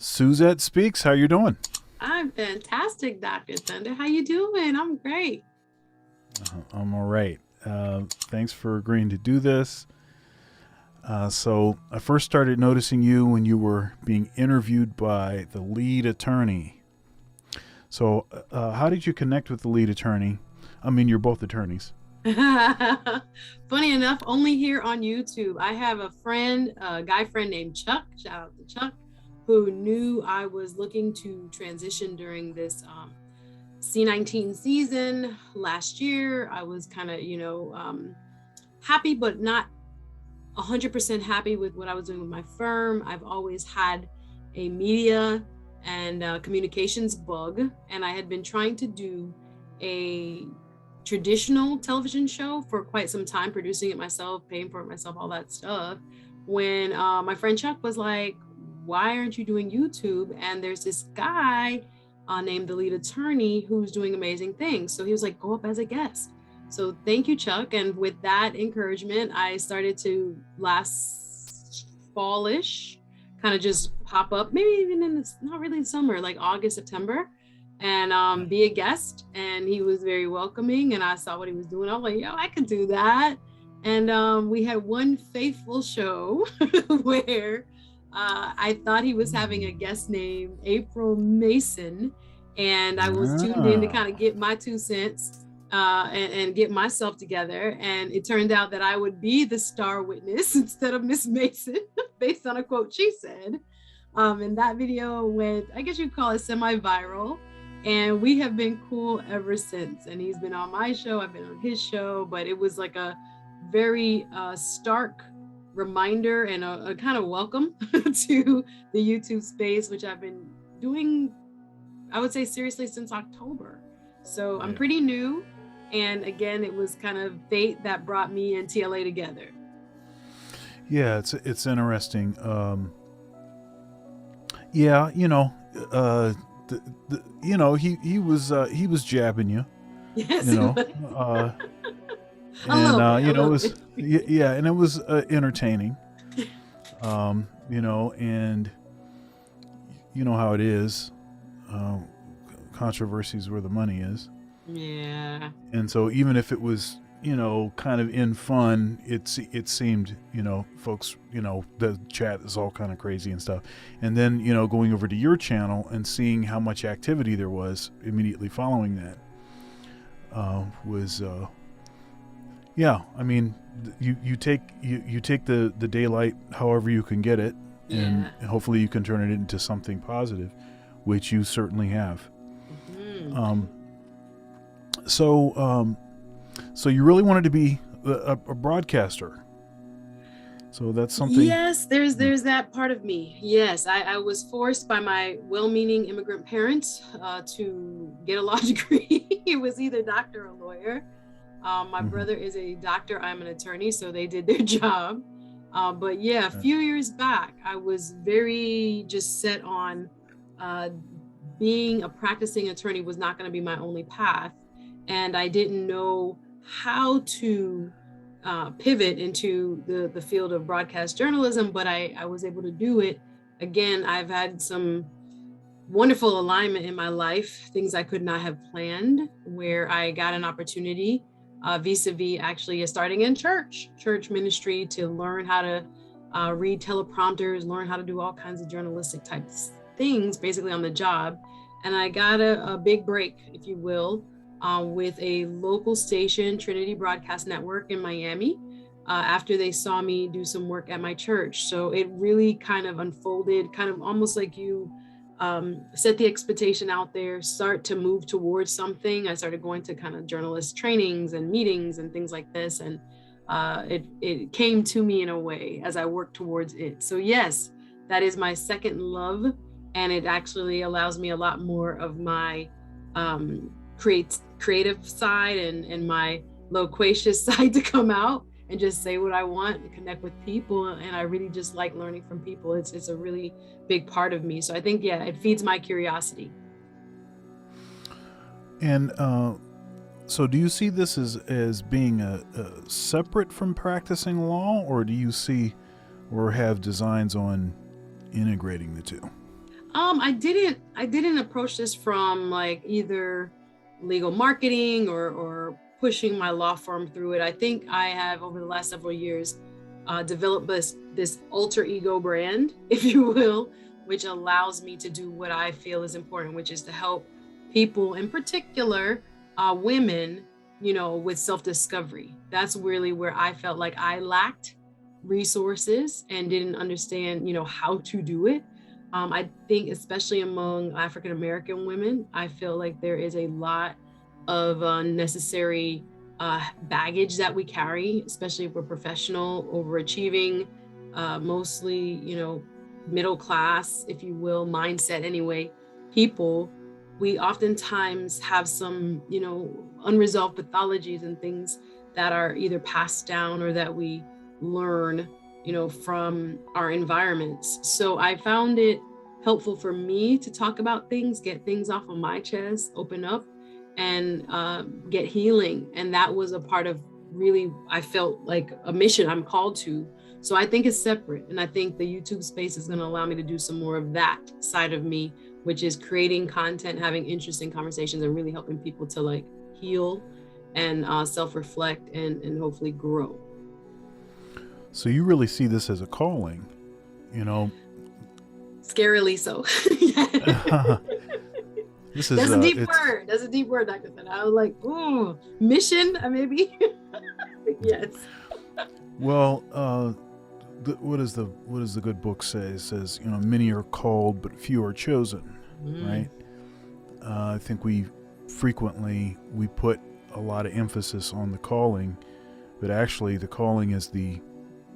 Suzette Speaks. How you doing? I'm fantastic, Dr. Thunder. How you doing? I'm great. I'm all right. Thanks for agreeing to do this. So I first started noticing you when you were being interviewed by the lead attorney. So how did you connect with the lead attorney? I mean, you're both attorneys. Funny enough, only here on YouTube. I have a friend, a guy friend named Chuck, shout out to Chuck, who knew I was looking to transition during this C19 season last year. I was kind of, happy, but not 100% happy with what I was doing with my firm. I've always had a media and communications bug, and I had been trying to do a traditional television show for quite some time, producing it myself, paying for it myself, all that stuff. When my friend Chuck was like, why aren't you doing YouTube? And there's this guy named the lead attorney who's doing amazing things. So he was like, go up as a guest. So thank you, Chuck. And with that encouragement, I started to last fallish, kind of just pop up, maybe even in this, not really summer, like August, September, and be a guest. And he was very welcoming. And I saw what he was doing. I was like, yo, I could do that. And we had one faithful show where I thought he was having a guest named April Mason. And I was tuned in to kind of get my 2 cents and get myself together. And it turned out that I would be the star witness instead of Miss Mason, based on a quote she said. And that video went, I guess you'd call it semi-viral. And we have been cool ever since. And he's been on my show, I've been on his show, but it was like a very stark reminder and a kind of welcome to the YouTube space, which I've been doing, I would say seriously, since October. So I'm pretty new. And again, it was kind of fate that brought me and TLA together. Yeah, it's interesting. Yeah, he was jabbing you. Yes. And it was yeah, and it was entertaining. And you know how it is. Controversy is where the money is. Yeah. And so even if it was, kind of in fun, it seemed, folks, the chat is all kind of crazy and stuff. And then, going over to your channel and seeing how much activity there was immediately following that was, yeah, I mean, you take the daylight however you can get it, and hopefully you can turn it into something positive, which you certainly have. Mm-hmm. So you really wanted to be a broadcaster. So that's something. Yes, there's that part of me. Yes, I was forced by my well-meaning immigrant parents to get a law degree. It was either doctor or lawyer. My brother is a doctor. I'm an attorney, so they did their job. But yeah, a few years back, I was very just set on being a practicing attorney was not going to be my only path. And I didn't know how to pivot into the field of broadcast journalism, but I was able to do it. Again, I've had some wonderful alignment in my life, things I could not have planned, where I got an opportunity vis-a-vis actually starting in church ministry to learn how to read teleprompters, learn how to do all kinds of journalistic type things, basically on the job. And I got a big break, if you will, with a local station, Trinity Broadcast Network in Miami, after they saw me do some work at my church. So it really kind of unfolded, kind of almost like you set the expectation out there, start to move towards something. I started going to kind of journalist trainings and meetings and things like this. And it came to me in a way as I worked towards it. So yes, that is my second love. And it actually allows me a lot more of my creative side and my loquacious side to come out and just say what I want and connect with people. And I really just like learning from people. It's a really big part of me. So I think, yeah, it feeds my curiosity. And so do you see this as being a separate from practicing law, or do you see or have designs on integrating the two? I didn't approach this from like either legal marketing or pushing my law firm through it. I think I have over the last several years developed this alter ego brand, if you will, which allows me to do what I feel is important, which is to help people, in particular, women, with self-discovery. That's really where I felt like I lacked resources and didn't understand, how to do it. I think especially among African American women, I feel like there is a lot of unnecessary baggage that we carry, especially if we're professional, overachieving, mostly, middle class, if you will, mindset anyway, people. We oftentimes have some, unresolved pathologies and things that are either passed down or that we learn, from our environments. So I found it helpful for me to talk about things, get things off of my chest, open up, and get healing. And that was a part of really, I felt like a mission I'm called to. So I think it's separate. And I think the YouTube space is going to allow me to do some more of that side of me, which is creating content, having interesting conversations, and really helping people to like heal and self-reflect and hopefully grow. So you really see this as a calling, Scarily so. That's a deep word. That's a deep word, Dr. Fenn. I was like, ooh, mission, maybe. Yes. Well, what does the good book say? It says, many are called, but few are chosen, right? I think we put a lot of emphasis on the calling, but actually the calling is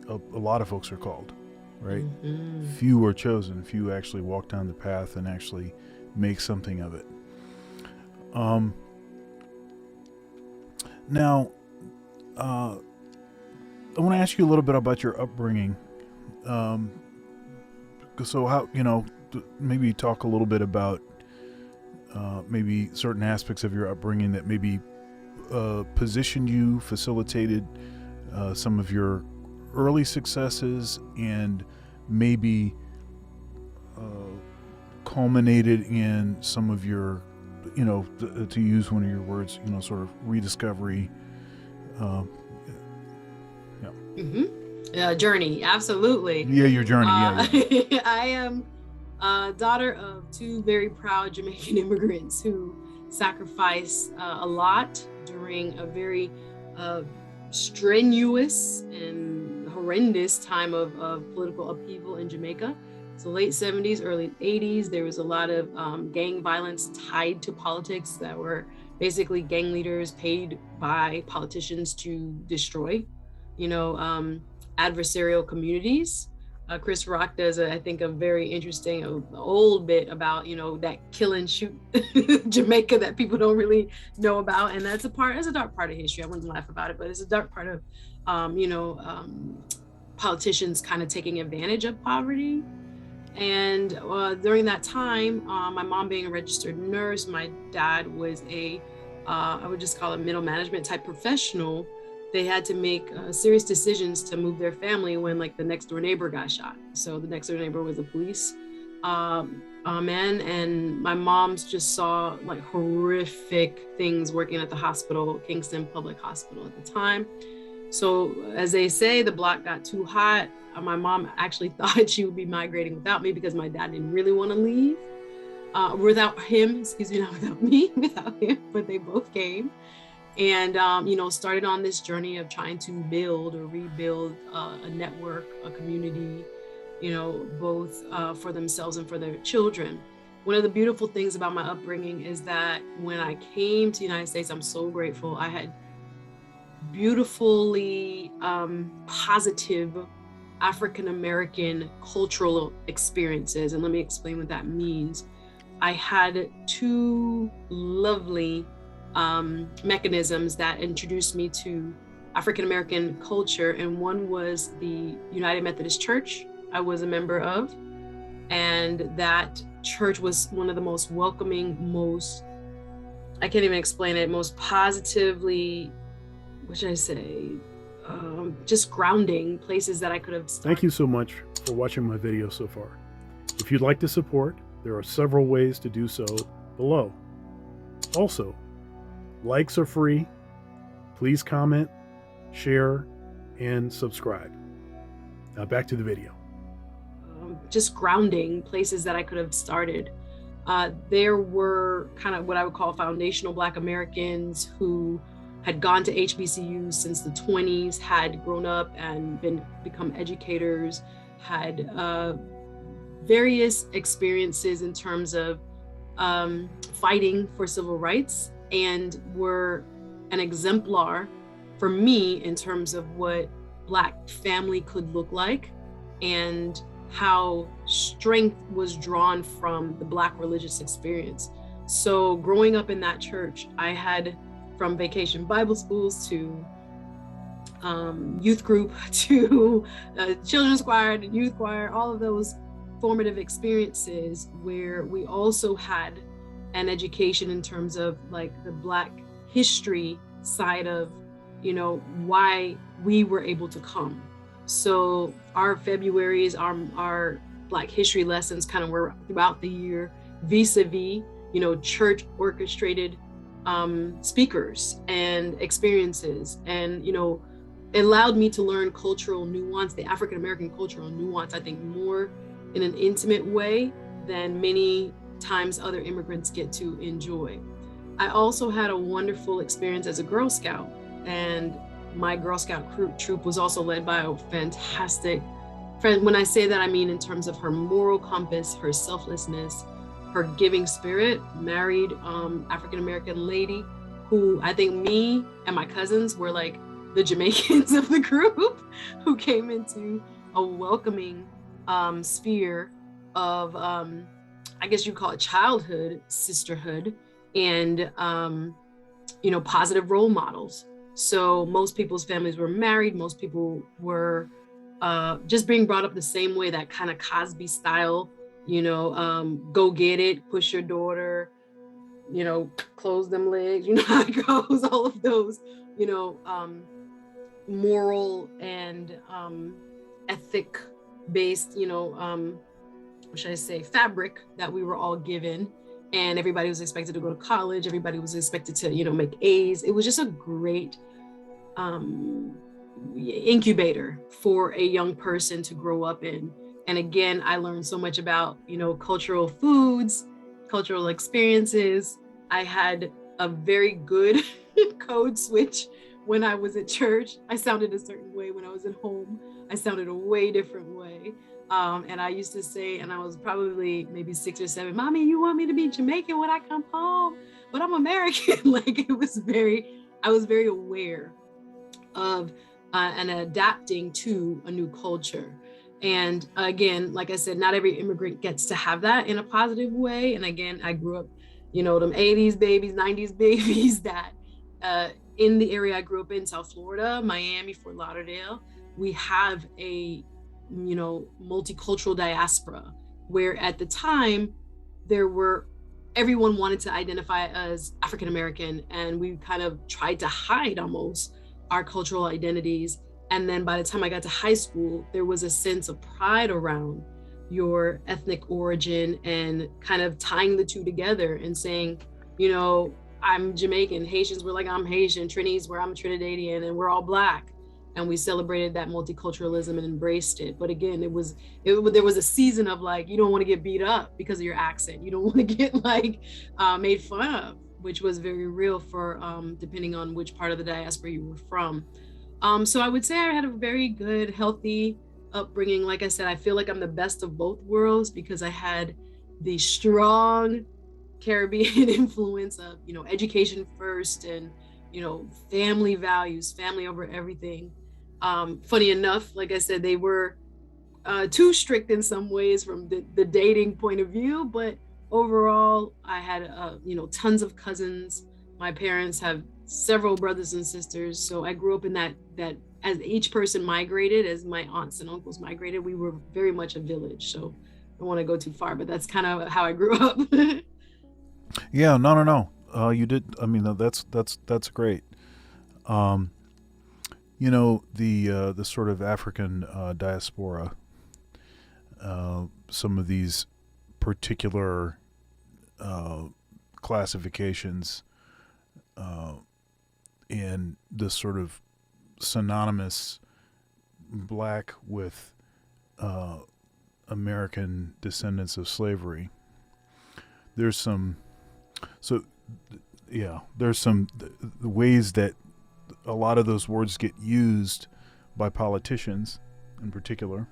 a lot of folks are called, right? Mm-hmm. Few are chosen. Few actually walk down the path and actually make something of it. Now, I want to ask you a little bit about your upbringing. So how, maybe talk a little bit about maybe certain aspects of your upbringing that maybe positioned you, facilitated some of your early successes, and maybe culminated in some of your, to use one of your words, sort of rediscovery. Journey, absolutely. Yeah, your journey. Yeah. I am a daughter of two very proud Jamaican immigrants who sacrificed a lot during a very strenuous and horrendous time of political upheaval in Jamaica. So late 70s, early 80s, there was a lot of gang violence tied to politics that were basically gang leaders paid by politicians to destroy, adversarial communities. Chris Rock does, I think, a very interesting old bit about, that kill and shoot Jamaica that people don't really know about. And that's a dark part of history. I wouldn't laugh about it, but it's a dark part of, politicians kind of taking advantage of poverty. And during that time, my mom being a registered nurse, my dad was I would just call it middle management type professional. They had to make serious decisions to move their family when like the next door neighbor got shot. So the next door neighbor was a police man, and my mom's just saw like horrific things working at the hospital, Kingston Public Hospital at the time. So as they say, the block got too hot. My mom actually thought she would be migrating without me because my dad didn't really want to leave without him, not without me, without him, but they both came. And, started on this journey of trying to build or rebuild a network, a community, both for themselves and for their children. One of the beautiful things about my upbringing is that when I came to the United States, I'm so grateful. I had beautifully positive African-American cultural experiences. And let me explain what that means. I had two lovely mechanisms that introduced me to African-American culture. And one was the United Methodist Church I was a member of. And that church was one of the most welcoming, I can't even explain it, most positively, what should I say, just grounding places that I could have started. Thank you so much for watching my video so far. If you'd like to support, There are several ways to do so below. Also, likes are free. Please comment, share, and subscribe. Now back to the video. Just grounding places that I could have started. There were kind of what I would call foundational Black Americans who had gone to HBCUs since the 20s, had grown up and become educators, had various experiences in terms of fighting for civil rights, and were an exemplar for me in terms of what Black family could look like and how strength was drawn from the Black religious experience. So growing up in that church, I had from vacation Bible schools to youth group to children's choir to youth choir, all of those formative experiences where we also had an education in terms of like the Black history side of, you know, why we were able to come. So our Februaries, our Black history lessons kind of were throughout the year, vis-a-vis, you know, church orchestrated speakers and experiences. And, you know, it allowed me to learn cultural nuance, the African-American cultural nuance, I think more in an intimate way than many times other immigrants get to enjoy. I also had a wonderful experience as a Girl Scout, and my Girl Scout troop was also led by a fantastic friend. When I say that, I mean in terms of her moral compass, her selflessness, her giving spirit, married African-American lady who I think me and my cousins were like the Jamaicans of the group who came into a welcoming sphere of, I guess you'd call it childhood, sisterhood, and, you know, positive role models. So most people's families were married. Most people were just being brought up the same way, that kind of Cosby style, you know, go get it, push your daughter, you know, close them legs, you know how it goes, all of those, you know, moral and ethic based, you know, what should I say, fabric that we were all given. And everybody was expected to go to college. Everybody was expected to, you know, make A's. It was just a great incubator for a young person to grow up in. And again, I learned so much about, you know, cultural foods, cultural experiences. I had a very good code switch when I was at church. I sounded a certain way. When I was at home, I sounded a way different way. And I used to say, and I was probably maybe 6 or 7, Mommy, you want me to be Jamaican when I come home? But I'm American. Like I was very aware of and adapting to a new culture. And again, like I said, not every immigrant gets to have that in a positive way. And again, I grew up, you know, them 80s babies, 90s babies that in the area I grew up in, South Florida, Miami, Fort Lauderdale, we have a, you know, multicultural diaspora where at the time everyone wanted to identify as African American, and we kind of tried to hide almost our cultural identities. And then by the time I got to high school, there was a sense of pride around your ethnic origin and kind of tying the two together and saying, you know, I'm Jamaican, Haitians were like, I'm Haitian, Trinis were, I'm Trinidadian, and we're all Black. And we celebrated that multiculturalism and embraced it. But again, there was a season of like, you don't want to get beat up because of your accent. You don't want to get like made fun of, which was very real for depending on which part of the diaspora you were from. So I would say I had a very good, healthy upbringing. Like I said, I feel like I'm the best of both worlds because I had the strong Caribbean influence of, you know, education first and, you know, family values, family over everything. Funny enough, like I said, they were too strict in some ways from the dating point of view, but overall, I had, you know, tons of cousins. My parents have several brothers and sisters. So I grew up in that as each person migrated, as my aunts and uncles migrated, we were very much a village. So I don't want to go too far, but that's kind of how I grew up. Yeah, no. You did. I mean, that's great. You know, the sort of African diaspora, some of these particular classifications and the sort of synonymous black with American descendants of slavery. There's some the ways that a lot of those words get used by politicians in particular,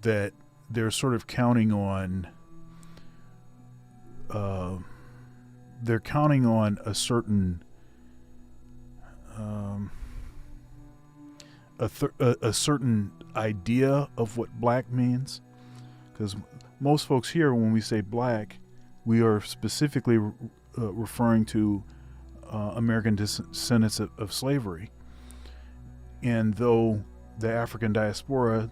that they're sort of counting on a certain a certain idea of what black means, because most folks here, when we say black, we are specifically referring to American descendants of slavery. And though the African diaspora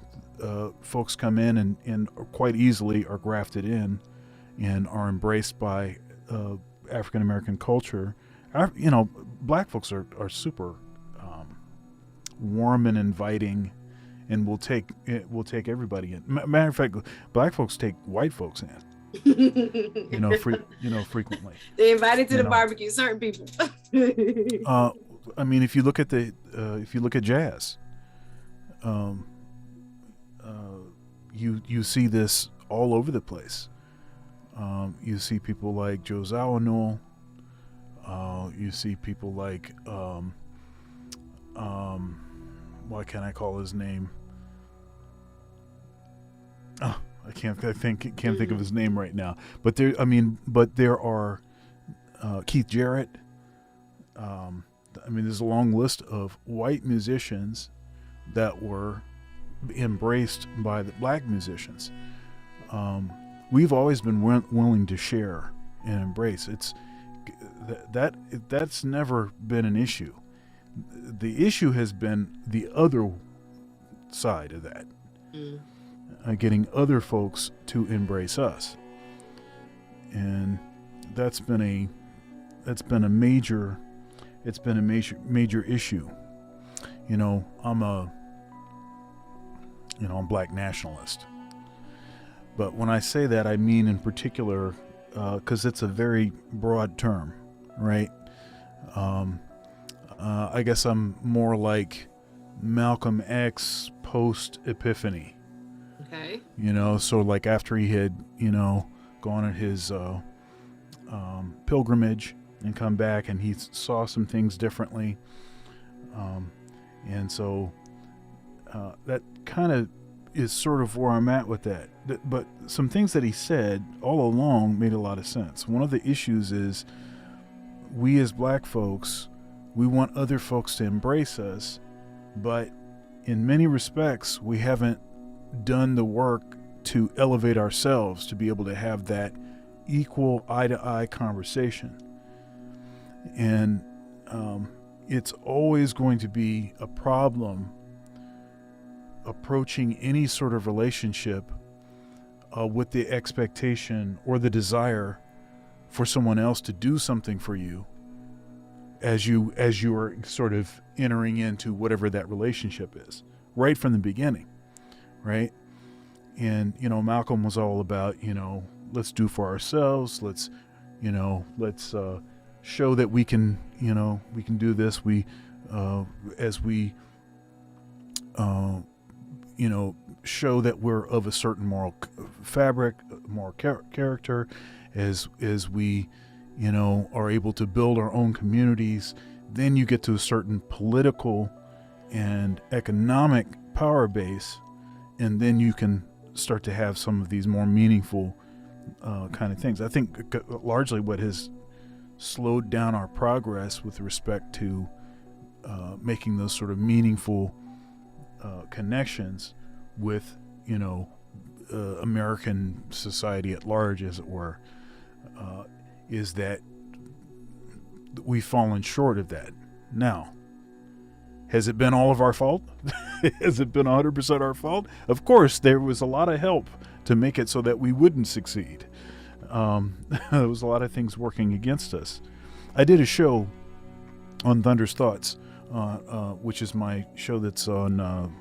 folks come in and quite easily are grafted in and are embraced by African American culture, black folks are super warm and inviting, and will take everybody in. Matter of fact, black folks take white folks in. Frequently. They invited to the barbecue, certain people. I mean, if you look at jazz, you see this all over the place. You see people like Joe Zawinul. You see people like what can I call his name? Oh, I can't think of his name right now. But there are Keith Jarrett. There's a long list of white musicians that were embraced by the black musicians. We've always been willing to share and embrace. That's never been an issue. The issue has been the other side of that, getting other folks to embrace us, and that's been a major issue. I'm a black nationalist, but when I say that, I mean in particular because it's a very broad term, right? I guess I'm more like Malcolm X post Epiphany. Okay. So like after he had, gone on his pilgrimage and come back, and he saw some things differently. And so that kind of is sort of where I'm at with that. But some things that he said all along made a lot of sense. One of the issues is we as black folks, we want other folks to embrace us, but in many respects, we haven't done the work to elevate ourselves to be able to have that equal eye-to-eye conversation. And it's always going to be a problem approaching any sort of relationship with the expectation or the desire for someone else to do something for you as you are sort of entering into whatever that relationship is, right from the beginning, right? And Malcolm was all about let's do for ourselves, let's show that we can do this. We show that we're of a certain moral fabric, moral character, as we are able to build our own communities. Then you get to a certain political and economic power base, and then you can start to have some of these more meaningful kind of things. I think largely what has slowed down our progress with respect to making those sort of meaningful connections with American society at large, as it were, is that we've fallen short of that. Now, has it been all of our fault? Has it been 100% our fault? Of course, there was a lot of help to make it so that we wouldn't succeed. There was a lot of things working against us. I did a show on Thunder's Thoughts, which is my show that's on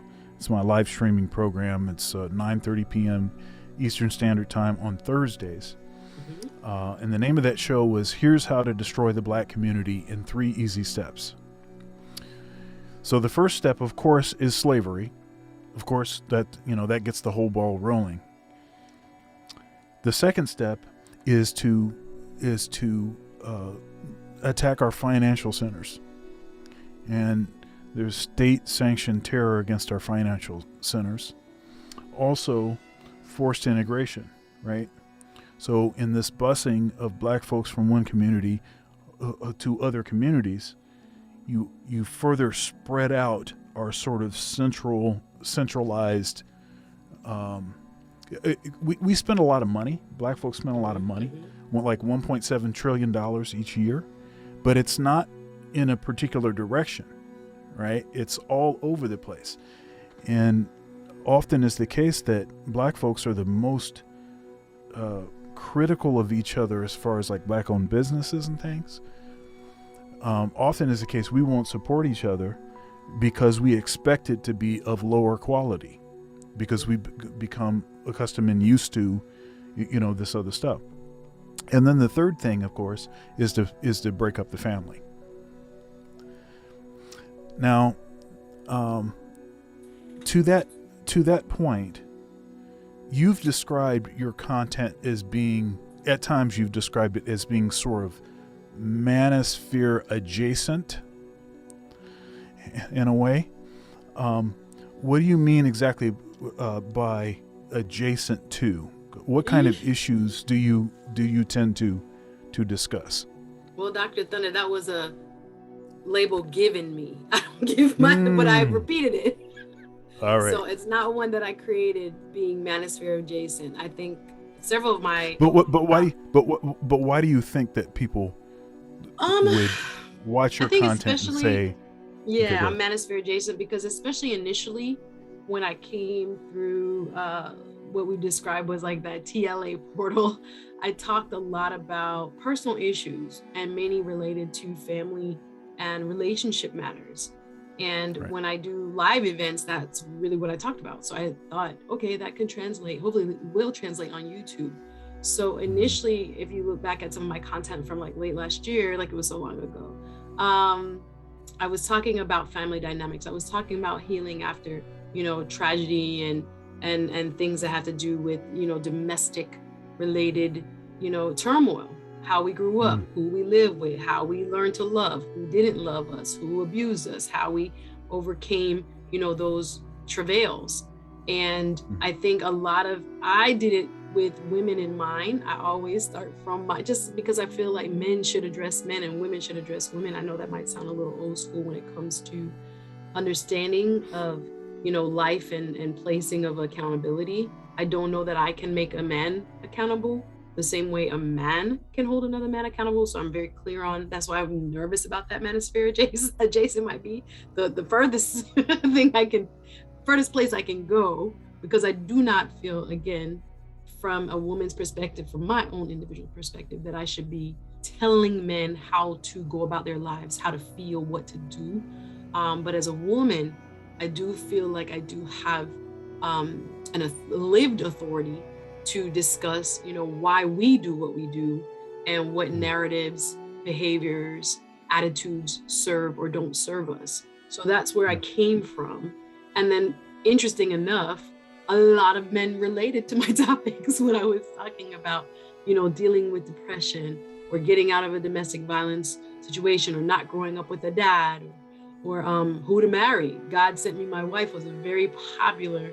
It's my live streaming program. It's 9:30 p.m. Eastern Standard Time on Thursdays. And the name of that show was Here's How to Destroy the Black Community in 3 Easy Steps. So the first step, of course, is slavery. Of course, that gets the whole ball rolling. The second step is to attack our financial centers. And there's state-sanctioned terror against our financial centers. Also, forced integration, right? So in this busing of black folks from one community to other communities, you further spread out our sort of centralized. We spend a lot of money. Black folks spend a lot of money, like $1.7 trillion each year, but it's not in a particular direction, right? It's all over the place. And often is the case that black folks are the most critical of each other as far as like black-owned businesses and things. Often is the case we won't support each other because we expect it to be of lower quality, because we become accustomed and used to, this other stuff. And then the third thing, of course, is to break up the family. Now, to that point, you've described your content as being, at times you've described it as being sort of manosphere adjacent in a way. What do you mean exactly by adjacent to? What kind of issues do you tend to discuss? Well, Dr. Thunder, that was a label given me. I don't give mine, but I repeated it. All right. So it's not one that I created being manosphere adjacent. I think several of my But why do you think that people would watch your content and say, yeah, I'm manosphere adjacent? Because especially initially when I came through what we described was like that TLA portal, I talked a lot about personal issues and many related to family and relationship matters. And when I do live events, that's really what I talked about. So I thought, okay, that can translate. Hopefully it will translate on YouTube. So initially, if you look back at some of my content from like late last year, like it was so long ago, I was talking about family dynamics. I was talking about healing after, tragedy and things that have to do with, domestic related, turmoil. How we grew up, who we live with, how we learned to love, who didn't love us, who abused us, how we overcame, those travails. And I think I did it with women in mind. I always start from just because I feel like men should address men and women should address women. I know that might sound a little old school when it comes to understanding of, life and placing of accountability. I don't know that I can make a man accountable the same way a man can hold another man accountable. So I'm very clear on, that's why I'm nervous about that manosphere adjacent might be the furthest furthest place I can go, because I do not feel, again, from a woman's perspective, from my own individual perspective, that I should be telling men how to go about their lives, how to feel, what to do. But as a woman, I do feel like I do have a lived authority to discuss, why we do what we do and what narratives, behaviors, attitudes serve or don't serve us. So that's where I came from. And then, interesting enough, a lot of men related to my topics when I was talking about, dealing with depression or getting out of a domestic violence situation or not growing up with a dad or who to marry. God Sent Me My Wife was a very popular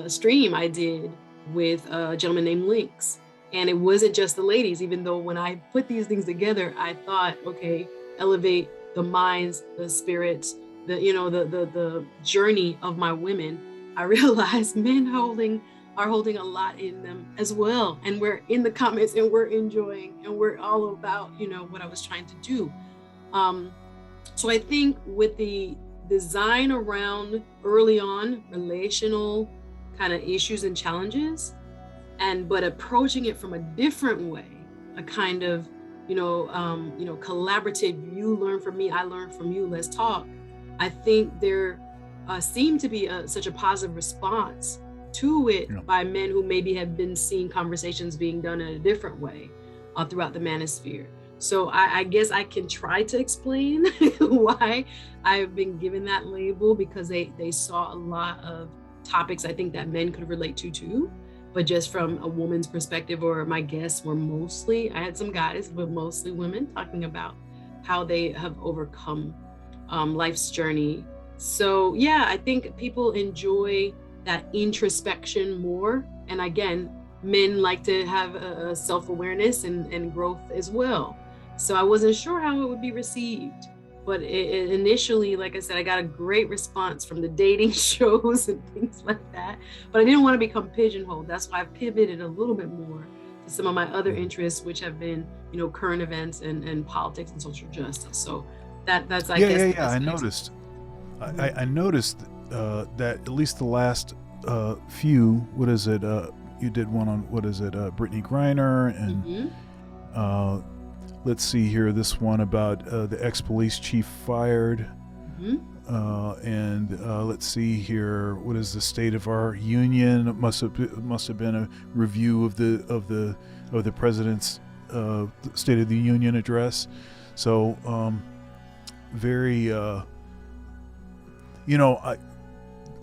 stream I did with a gentleman named Lynx. And it wasn't just the ladies, even though when I put these things together, I thought, okay, elevate the minds, the spirits, the journey of my women. I realized men are holding a lot in them as well. And we're in the comments and we're enjoying and we're all about, what I was trying to do. So I think with the design around early on relational kind of issues and challenges, but approaching it from a different way, a kind of, collaborative, you learn from me, I learn from you, let's talk. I think there seemed to be such a positive response to it by men who maybe have been seeing conversations being done in a different way throughout the Manosphere. So I guess I can try to explain why I've been given that label, because they saw a lot of topics I think that men could relate to too, but just from a woman's perspective, or my guests were mostly, I had some guys, but mostly women, talking about how they have overcome life's journey. So yeah, I think people enjoy that introspection more. And again, men like to have a self-awareness and growth as well. So I wasn't sure how it would be received. But it initially, like I said, I got a great response from the dating shows and things like that. But I didn't want to become pigeonholed. That's why I pivoted a little bit more to some of my other interests, which have been, you know, current events and politics and social justice. So that's I guess. Yeah. I noticed. I noticed that at least the last few. What is it? You did one on Brittany Griner and. Let's see here. This one about the ex-police chief fired, and let's see here. What is the state of our union? It must have been a review of the president's State of the Union address. So very,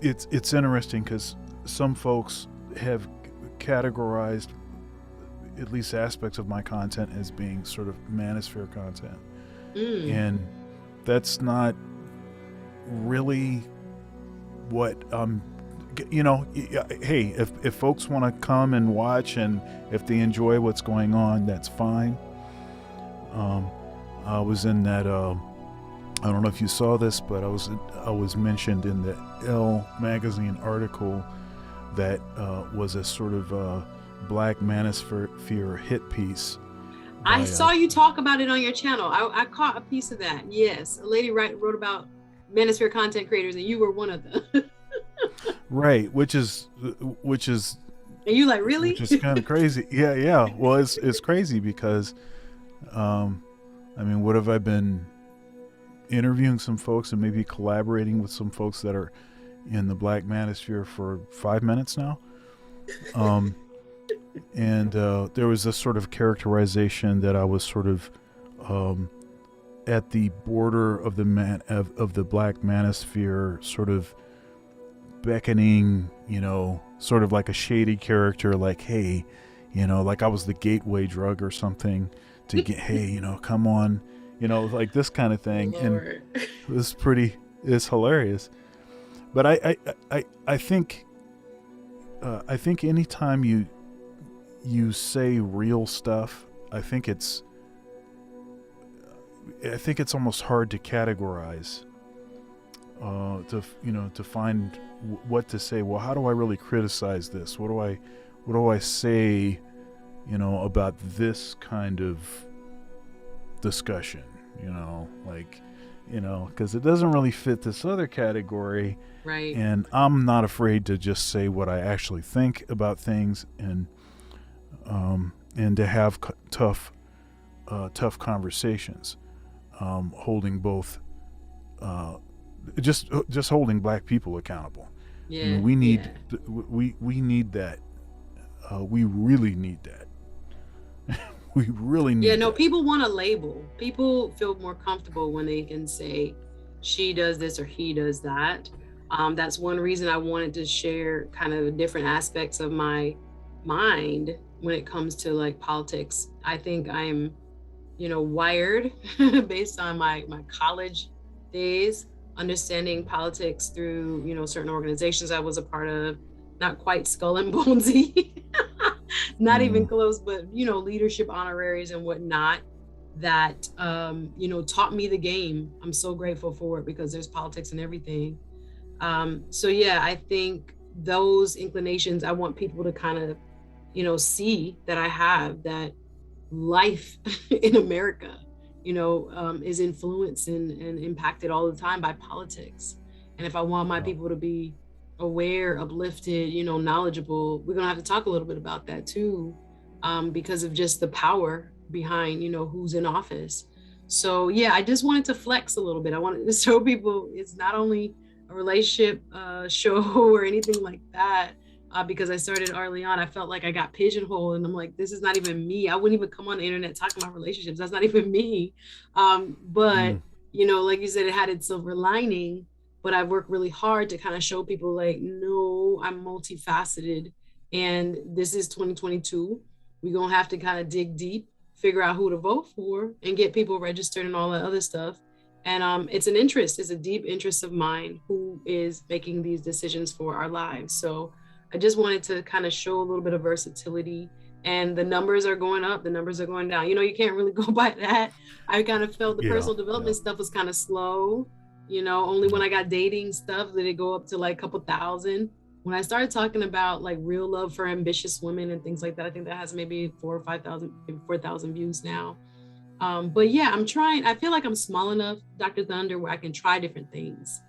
it's interesting because some folks have categorized at least aspects of my content as being sort of manosphere content. And that's not really what hey, if folks want to come and watch, and if they enjoy what's going on, that's fine. I was in that I don't know if you saw this, but I was mentioned in the Elle magazine article that was a sort of Black Manosphere hit piece. I saw you talk about it on your channel. I caught a piece of that. Yes, a lady wrote about Manosphere content creators, and you were one of them. Right, which is. And you like, really? Which is kind of crazy. Yeah. Well, it's crazy because, I mean, what have I been interviewing some folks and maybe collaborating with some folks that are in the Black Manosphere for 5 minutes now. And there was this sort of characterization that I was sort of at the border of the Black Manosphere, sort of beckoning, sort of like a shady character, like, hey, like I was the gateway drug or something to get, hey, come on, like this kind of thing. Lord. And it's hilarious. But I think anytime you say real stuff, I think it's almost hard to categorize, to find what to say. Well, how do I really criticize this? What do I say, about this kind of discussion? Because it doesn't really fit this other category. Right. And I'm not afraid to just say what I actually think about things, and to have tough conversations, holding both, just holding Black people accountable. Yeah, I mean, we need that. We really need that. We really need. Yeah, no, people want a label. People feel more comfortable when they can say, she does this or he does that. That's one reason I wanted to share kind of different aspects of my mind when it comes to like politics. I think I'm, wired based on my college days, understanding politics through, certain organizations I was a part of, not quite skull and bonesy, not even close, but, leadership honoraries and whatnot that, taught me the game. I'm so grateful for it because there's politics and everything. So yeah, I think those inclinations, I want people to kind of, see that I have that life in America, is influenced and impacted all the time by politics. And if I want my people to be aware, uplifted, knowledgeable, we're going to have to talk a little bit about that too, because of just the power behind, who's in office. So yeah, I just wanted to flex a little bit. I wanted to show people it's not only relationship show or anything like that. Because I started early on, I felt like I got pigeonholed, and I'm like, this is not even me. I wouldn't even come on the internet talking about relationships. That's not even me. But you know, like you said, it had its silver lining. But I've worked really hard to kind of show people, like, no, I'm multifaceted, and this is 2022. We're gonna have to kind of dig deep, figure out who to vote for, and get people registered and all that other stuff. And it's an interest, it's a deep interest of mine, who is making these decisions for our lives. So I just wanted to kind of show a little bit of versatility, and the numbers are going up, the numbers are going down. You know, you can't really go by that. I kind of felt the personal development stuff was kind of slow. You know, only when I got dating stuff did it go up to like a couple thousand. When I started talking about like real love for ambitious women and things like that, I think that has maybe 4,000 or 5,000, maybe 4,000 views now. But yeah, I'm trying. I feel like I'm small enough, Dr. Thunder, where I can try different things.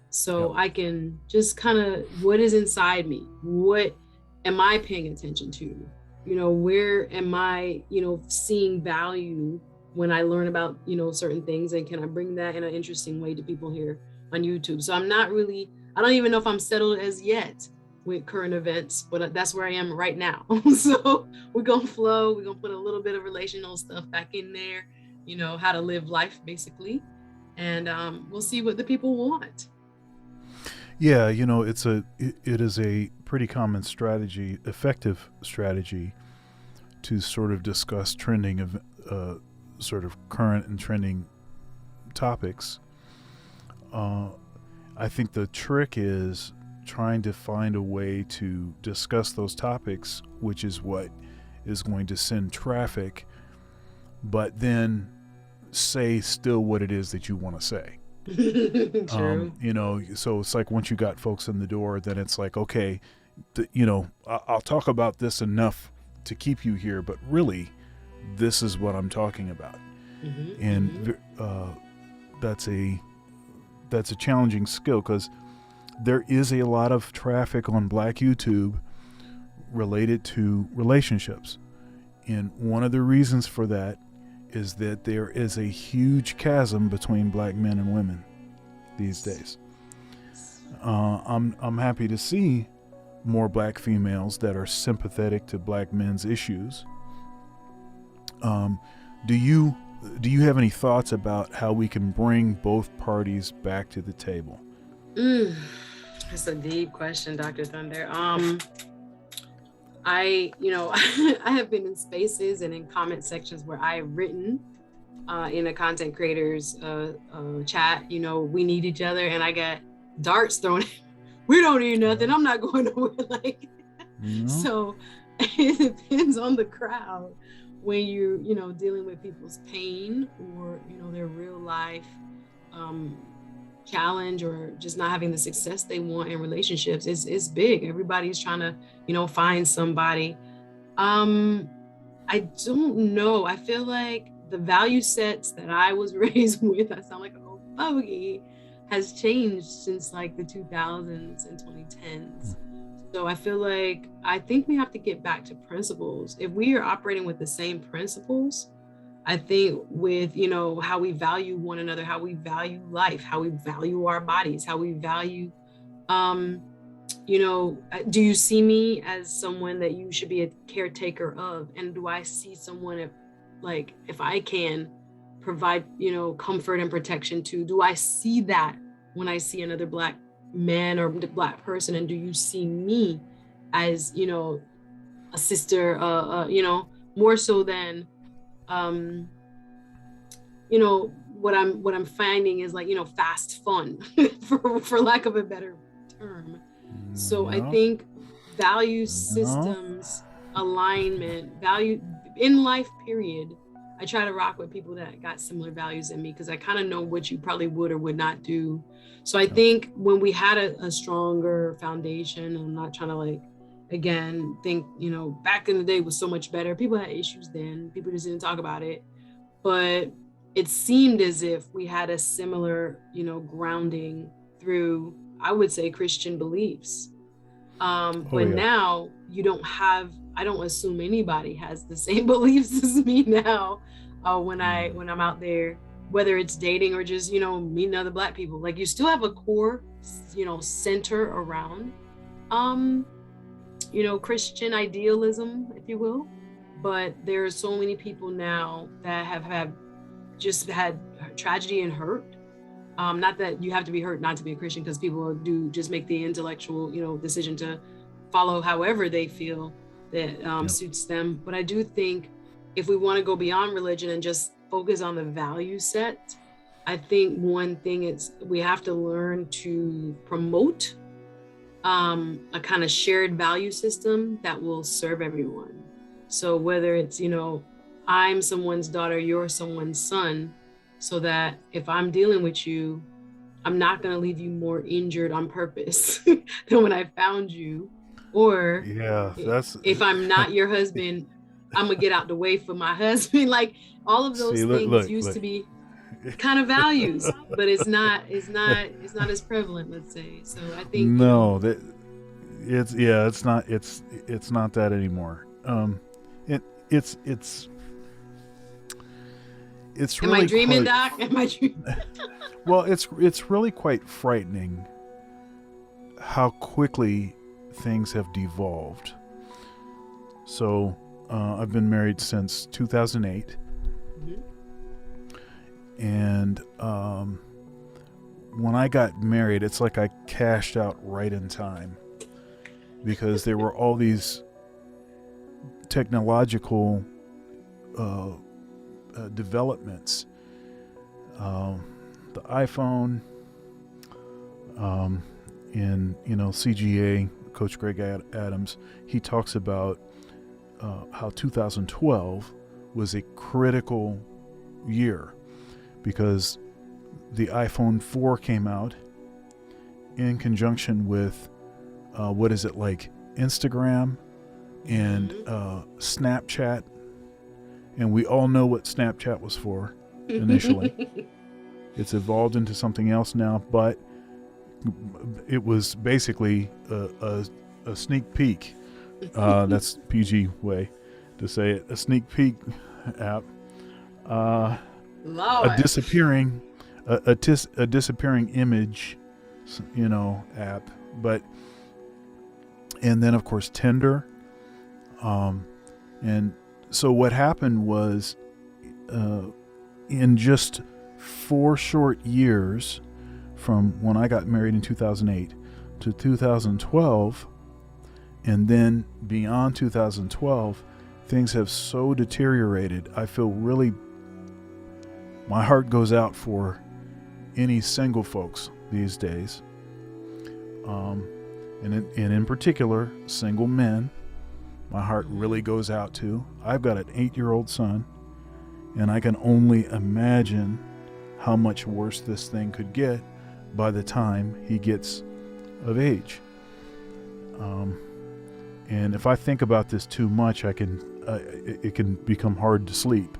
So I can just kind of, what is inside me? What am I paying attention to? You know, where am I, you know, seeing value when I learn about, you know, certain things, and can I bring that in an interesting way to people here on YouTube? So I'm not really, I don't even know if I'm settled as yet with current events, but that's where I am right now. So we're gonna flow, we're gonna put a little bit of relational stuff back in there, you know, how to live life basically. And we'll see what the people want. Yeah, you know, it is a pretty common strategy, effective strategy, to sort of discuss trending of sort of current and trending topics. I think the trick is trying to find a way to discuss those topics, which is what is going to send traffic, but then say still what it is that you want to say. True. You know, so it's like once you got folks in the door, then it's like, okay, you know, I'll talk about this enough to keep you here, but really this is what I'm talking about. And that's a challenging skill, because there is a lot of traffic on Black YouTube related to relationships, and one of the reasons for that is that there is a huge chasm between Black men and women these days. I'm happy to see more Black females that are sympathetic to Black men's issues. Do you have any thoughts about how we can bring both parties back to the table? That's a deep question, Dr. Thunder. I have been in spaces and in comment sections where I've written in a content creators chat, you know, we need each other, and I got darts thrown. We don't need nothing. I'm not going nowhere. Like, so it depends on the crowd when you're, you know, dealing with people's pain, or, you know, their real life challenge, or just not having the success they want in relationships. It's big. Everybody's trying to, you know, find somebody. I don't know. I feel like the value sets that I was raised with, I sound like an old bogey, has changed since like the 2000s and 2010s. So I feel like, I think we have to get back to principles. If we are operating with the same principles, I think with, you know, how we value one another, how we value life, how we value our bodies, how we value, you know, do you see me as someone that you should be a caretaker of? And do I see someone, like, if I can provide, you know, comfort and protection to, do I see that when I see another Black man or Black person? And do you see me as, you know, a sister, you know, more so than, you know, what I'm finding is, like, you know, fast fun for lack of a better term. So I think value systems, alignment, value in life, period. I try to rock with people that got similar values in me, because I kind of know what you probably would or would not do. So I think when we had a stronger foundation, and I'm not trying to, like, again, think, you know, back in the day was so much better. People had issues then. People just didn't talk about it. But it seemed as if we had a similar, you know, grounding through, I would say, Christian beliefs. But now you don't have, I don't assume anybody has the same beliefs as me now when I'm out there whether it's dating or just, meeting other Black people, like you still have a core, center around, Christian idealism, if you will. But there are so many people now that have had tragedy and hurt. Not that you have to be hurt not to be a Christian, because people do just make the intellectual, decision to follow however they feel that suits them. But I do think if we want to go beyond religion and just focus on the value set, I think one thing is we have to learn to promote a kind of shared value system that will serve everyone. So whether it's, I'm someone's daughter, you're someone's son, so that if I'm dealing with you, I'm not going to leave you more injured on purpose than when I found you. Or if I'm not your husband, I'm going to get out the way for my husband. Like all of those things used to be kind of values, but it's not as prevalent, let's say. So I think it's not that anymore. It's really. Am I dreaming, Doc? Am I dreaming? Well, it's really quite frightening how quickly things have devolved. So I've been married since 2008. And when I got married, it's like I cashed out right in time, because there were all these technological developments. The iPhone, in CGA, Coach Greg Adams, he talks about how 2012 was a critical year, because the iPhone 4 came out in conjunction with Instagram and Snapchat, and we all know what Snapchat was for initially. It's evolved into something else now, but it was basically a sneak peek. That's PG way to say it. A sneak peek app. A disappearing image, app. But and then of course Tinder. And so what happened was, in just 4 short years, from when I got married in 2008 to 2012, and then beyond 2012, things have so deteriorated. I feel really, my heart goes out for any single folks these days, and in particular, single men. My heart really goes out to. I've got an 8-year-old son, and I can only imagine how much worse this thing could get by the time he gets of age. And if I think about this too much, it can become hard to sleep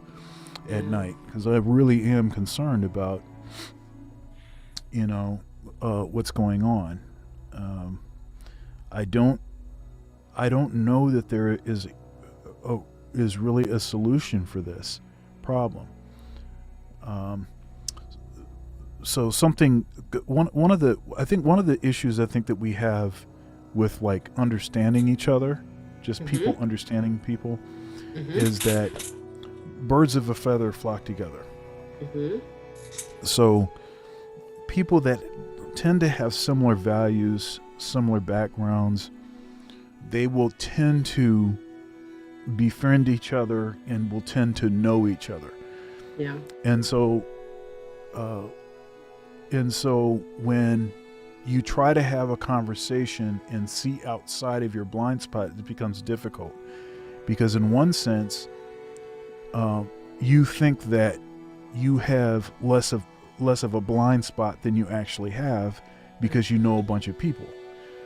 at night, because I really am concerned about, what's going on. I don't know that there is really a solution for this problem. So one of the issues I think that we have with understanding each other, just people understanding people, is that birds of a feather flock together. So people that tend to have similar values, similar backgrounds, they will tend to befriend each other and will tend to know each other. Yeah. And so when you try to have a conversation and see outside of your blind spot, it becomes difficult, because in one sense, you think that you have less of a blind spot than you actually have, because you know a bunch of people.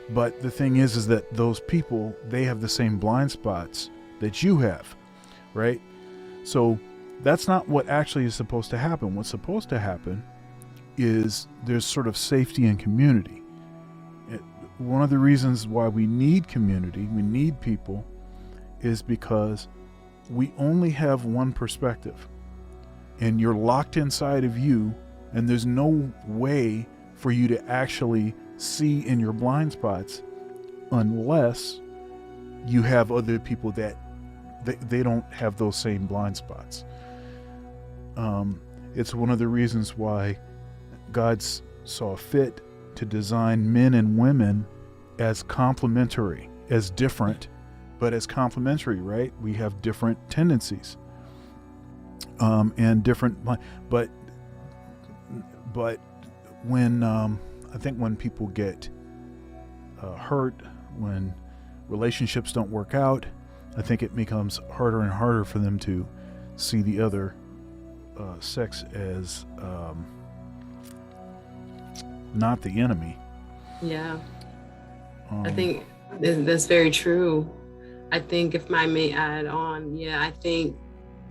But the thing is that those people, they have the same blind spots that you have, right? So that's not what actually is supposed to happen. What's supposed to happen is there's sort of safety and community. One of the reasons why we need community, we need people, is because we only have one perspective. and you're locked inside of you, and there's no way for you to actually see in your blind spots unless you have other people that they don't have those same blind spots. It's one of the reasons why God saw fit to design men and women as complementary, as different, but as complementary, right? We have different tendencies, and different, but when, I think when people get hurt, when relationships don't work out, I think it becomes harder and harder for them to see the other sex as not the enemy. Yeah. I think that's very true. I think if I may add on, I think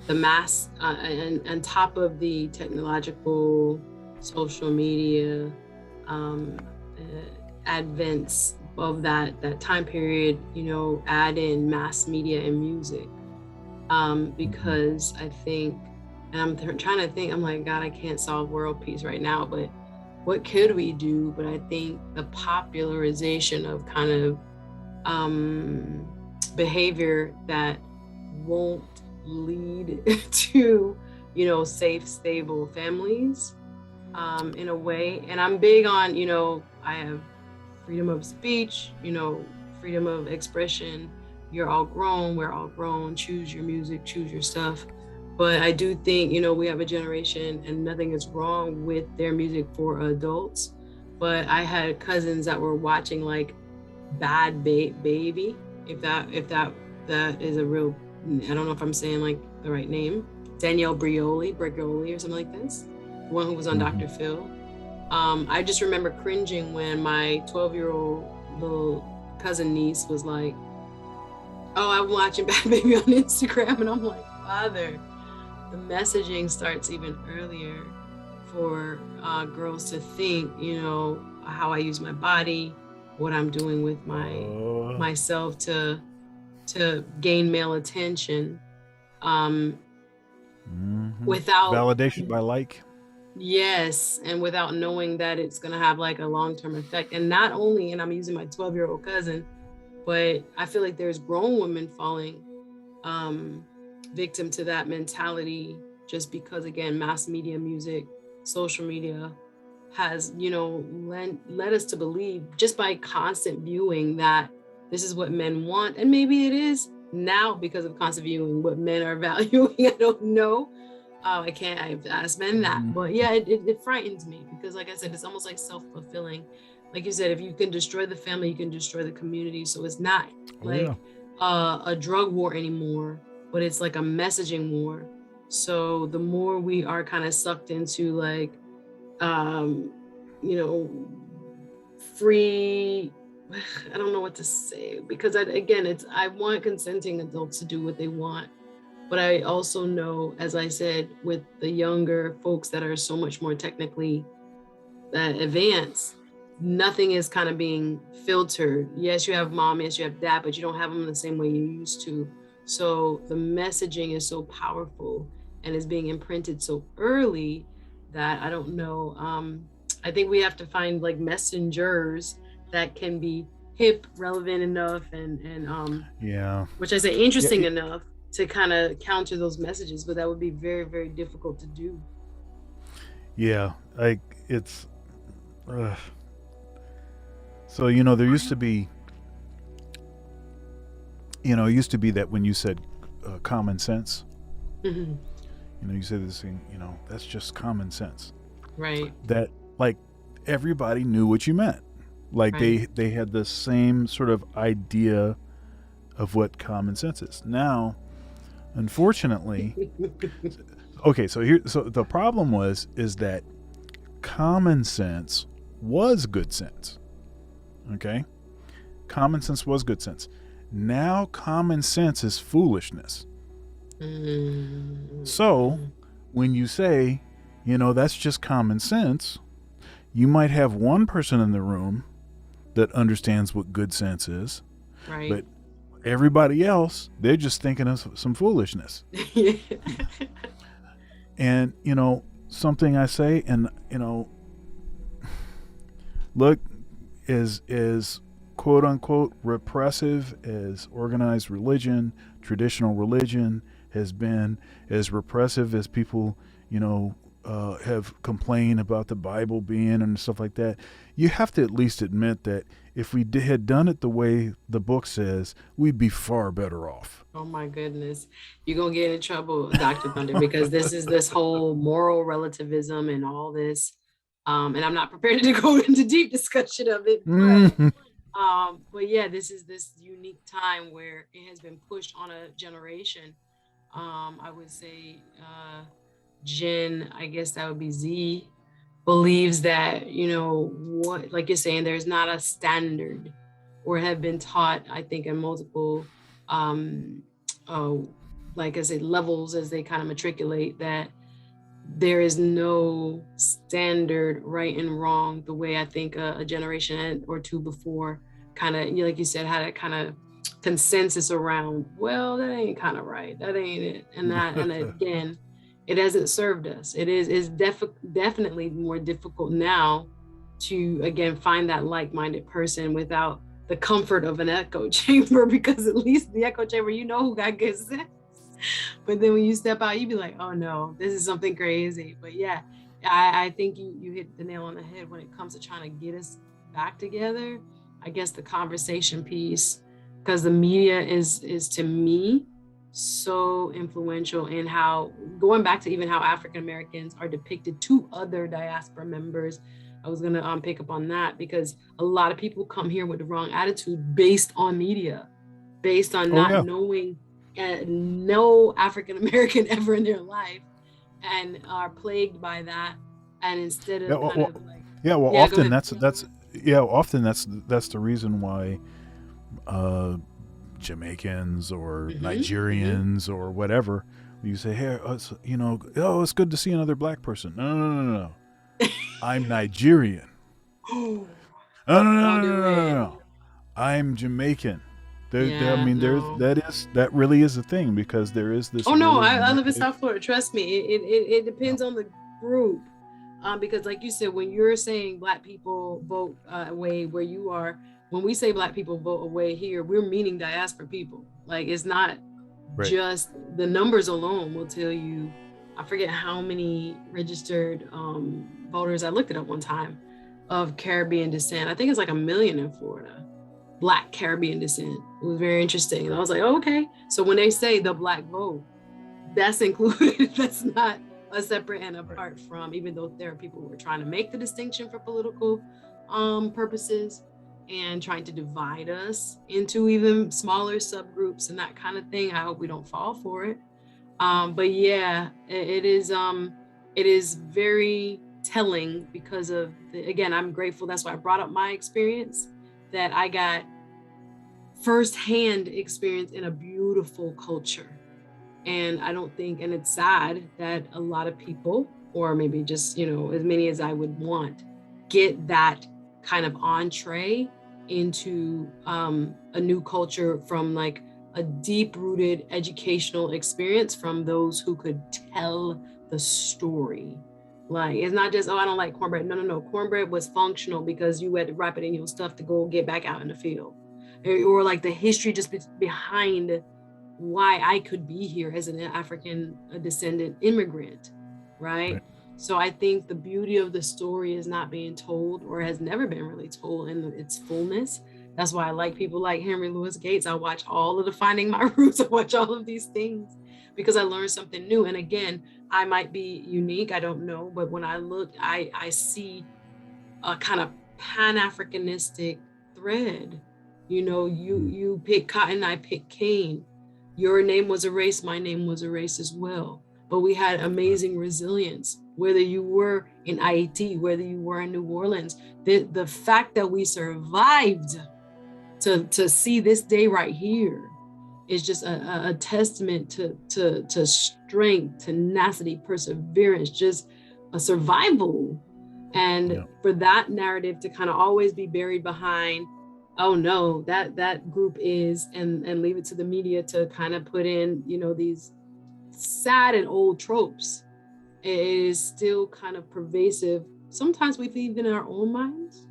the mass and on top of the technological, social media advents of that time period, add in mass media and music, because I think, and I'm trying to think, I'm like, God, I can't solve world peace right now, but what could we do? But I think the popularization of kind of behavior that won't lead to, safe, stable families, in a way. And I'm big on, I have freedom of speech, freedom of expression. You're all grown, we're all grown, choose your music, choose your stuff. But I do think, we have a generation, and nothing is wrong with their music for adults. But I had cousins that were watching like Bad Baby, if that is a real, I don't know if I'm saying like the right name, Danielle Brioli or something like this, the one who was on Dr. Phil. I just remember cringing when my 12-year-old little cousin niece was like, oh, I'm watching Bad Baby on Instagram. And I'm like, Father, the messaging starts even earlier for girls to think, how I use my body, what I'm doing with myself to gain male attention, without validation by like. Yes, and without knowing that it's gonna have like a long-term effect. And not only, and I'm using my 12-year-old cousin, but I feel like there's grown women falling victim to that mentality, just because, again, mass media, music, social media has, led us to believe, just by constant viewing, that this is what men want. And maybe it is now, because of constant viewing, what men are valuing. I don't know. I have to ask men that. But yeah, it frightens me, because like I said, it's almost like self-fulfilling. Like you said, if you can destroy the family, you can destroy the community. So it's not a drug war anymore, but it's like a messaging war. So the more we are kind of sucked into like, free, I don't know what to say, because I want consenting adults to do what they want. But I also know, as I said, with the younger folks that are so much more technically advanced, nothing is kind of being filtered. Yes, you have mom, yes, you have dad, but you don't have them the same way you used to. So the messaging is so powerful and is being imprinted so early that I don't know. I think we have to find like messengers that can be hip, relevant enough, and which I say interesting enough to kind of counter those messages, but that would be very, very difficult to do. Yeah, it's so there used to be, it used to be that when you said common sense, you said this thing, that's just common sense, right? That like everybody knew what you meant, like right. they had the same sort of idea of what common sense is. Now, unfortunately, okay, so the problem is that common sense was good sense. Okay? Common sense was good sense. Now common sense is foolishness. So when you say, that's just common sense, you might have one person in the room that understands what good sense is, right? But everybody else, they're just thinking of some foolishness. And, something I say, and, look, is quote unquote repressive as organized religion, traditional religion has been, as repressive as people, have complained about the Bible being and stuff like that. You have to at least admit that if we had done it the way the book says, we'd be far better off. Oh my goodness. You're going to get in trouble, Dr. Thunder, because this whole moral relativism and all this. And I'm not prepared to go into deep discussion of it, but yeah, this is this unique time where it has been pushed on a generation. I would say Gen, I guess that would be Z, believes that, what, like you're saying, there's not a standard, or have been taught, I think, in multiple, like I said, levels as they kind of matriculate, that there is no standard right and wrong, the way I think a generation or two before kind of, like you said, had a kind of consensus around, well, that ain't kind of right, that ain't it. And again, it hasn't served us. It is definitely more difficult now to, again, find that like-minded person without the comfort of an echo chamber, because at least the echo chamber, who got good sense. But then when you step out, you be like, oh no, this is something crazy. But yeah, I think you hit the nail on the head when it comes to trying to get us back together. I guess the conversation piece, because the media is to me so influential in how, going back to even how African Americans are depicted to other diaspora members. I was gonna pick up on that, because a lot of people come here with the wrong attitude based on media, based on not knowing no African American ever in their life, and are plagued by that. And instead of often that's the reason why Jamaicans or Nigerians or whatever, you say, hey, it's good to see another black person. No. I'm Nigerian. No. I'm Jamaican. That really is a thing, because there is this. Oh no, I live in South Florida. Trust me, it depends on the group, because like you said, when you're saying Black people vote away where you are, when we say Black people vote away here, we're meaning diaspora people. Like, it's not just the numbers alone will tell you. I forget how many registered voters, I looked it up one time, of Caribbean descent. I think it's like 1 million in Florida. Black Caribbean descent. It was very interesting. And I was like, oh, okay. So when they say the Black vote, that's included. That's not a separate and apart from, even though there are people who are trying to make the distinction for political purposes and trying to divide us into even smaller subgroups and that kind of thing. I hope we don't fall for it. But yeah, it is very telling, because of again, I'm grateful. That's why I brought up my experience, that I got firsthand experience in a beautiful culture. And I don't think, and it's sad that a lot of people, or maybe just, as many as I would want, get that kind of entree into a new culture from like a deep-rooted educational experience from those who could tell the story. Like, it's not just, oh, I don't like cornbread. No. Cornbread was functional because you had to wrap it in your stuff to go get back out in the field. Or like the history just behind why I could be here as an African descendant immigrant, right? So I think the beauty of the story is not being told, or has never been really told in its fullness. That's why I like people like Henry Louis Gates. I watch all of the Finding My Roots. I watch all of these things because I learned something new. And again, I might be unique, I don't know, but when I look, I see a kind of Pan-Africanistic thread. You pick cotton, I pick cane. Your name was erased, my name was erased as well. But we had amazing resilience, whether you were in Haiti, whether you were in New Orleans. The fact that we survived to see this day right here is just a testament to strength, tenacity, perseverance, just a survival. And for that narrative to kind of always be buried behind, oh no, that group is, and leave it to the media to kind of put in, these sad and old tropes it is still kind of pervasive, sometimes within our own minds,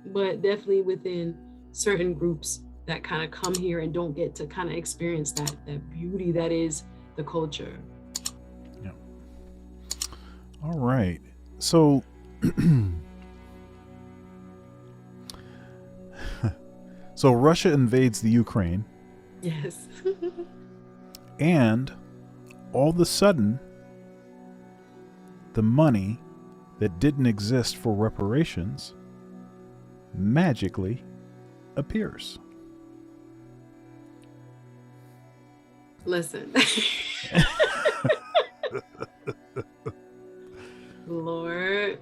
but definitely within certain groups that kind of come here and don't get to kind of experience that beauty that is the culture. Yeah. All right. So so Russia invades the Ukraine, Yes. and all of a sudden the money that didn't exist for reparations magically appears. Listen. Lord.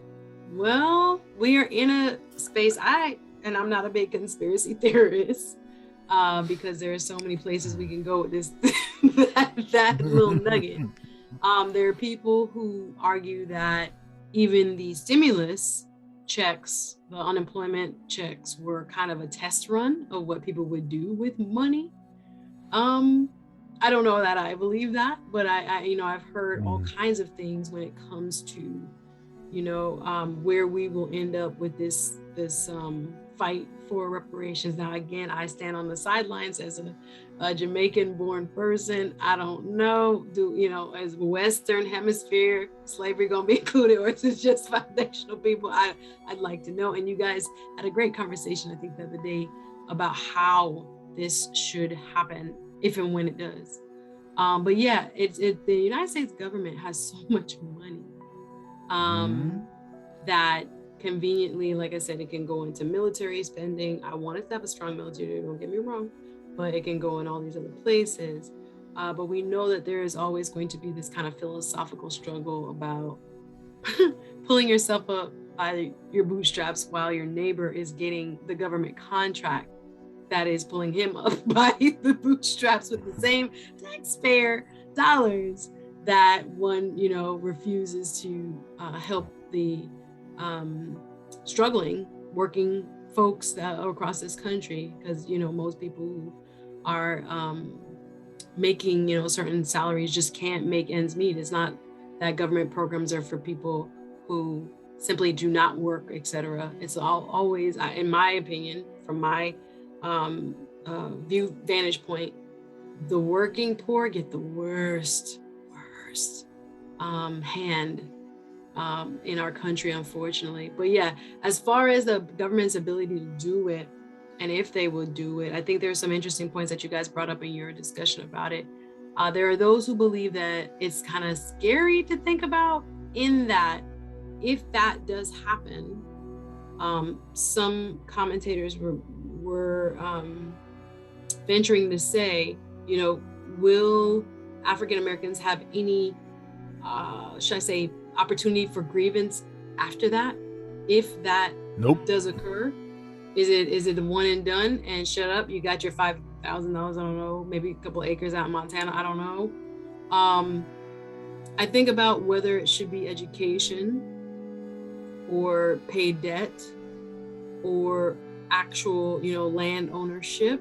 Well, we are in a space, and I'm not a big conspiracy theorist, because there are so many places we can go with this, that little nugget. There are people who argue that even the stimulus checks, the unemployment checks, were kind of a test run of what people would do with money. I don't know that I believe that, but I've heard all kinds of things when it comes to, where we will end up with this fight for reparations. Now, again, I stand on the sidelines as a Jamaican-born person. I don't know, as Western Hemisphere, slavery gonna be included, or is it just foundational people? I'd like to know. And you guys had a great conversation, I think, the other day about how this should happen if and when it does. But yeah, the United States government has so much money that conveniently, like I said, it can go into military spending. I want it to have a strong military, don't get me wrong, but it can go in all these other places. But we know that there is always going to be this kind of philosophical struggle about pulling yourself up by your bootstraps while your neighbor is getting the government contract that is pulling him up by the bootstraps with the same taxpayer dollars that one, refuses to help the struggling working folks across this country, because most people who are making certain salaries just can't make ends meet. It's not that government programs are for people who simply do not work, etc. It's always, in my opinion, from my vantage point, the working poor get the worst hand in our country, unfortunately. But yeah, as far as the government's ability to do it, and if they would do it, I think there's some interesting points that you guys brought up in your discussion about it. There are those who believe that it's kind of scary to think about, in that if that does happen, some commentators were venturing to say, will African Americans have any, should I say, opportunity for grievance after that, if that does occur? Is it the one and done and shut up? You got your $5,000, I don't know, maybe a couple acres out in Montana, I don't know. I think about whether it should be education or paid debt or actual, land ownership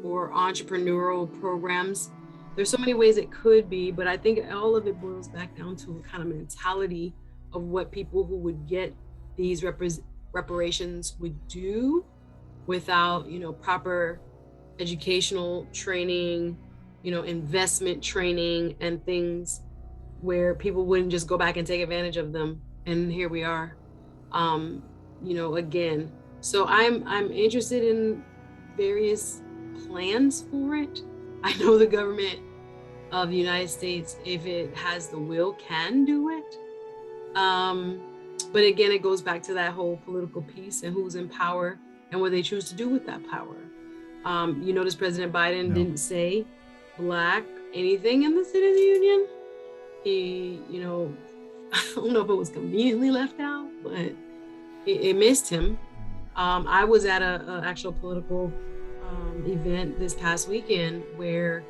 or entrepreneurial programs. There's so many ways it could be, but I think all of it boils back down to a kind of mentality of what people who would get these reparations would do without, proper educational training, investment training and things, where people wouldn't just go back and take advantage of them. And here we are, again. So I'm interested in various plans for it. I know the government of the United States, if it has the will, can do it. But again, it goes back to that whole political piece and who's in power and what they choose to do with that power. You notice President Biden didn't say Black anything in the State of the Union. He, I don't know if it was conveniently left out, but it missed him. I was at an actual political event this past weekend where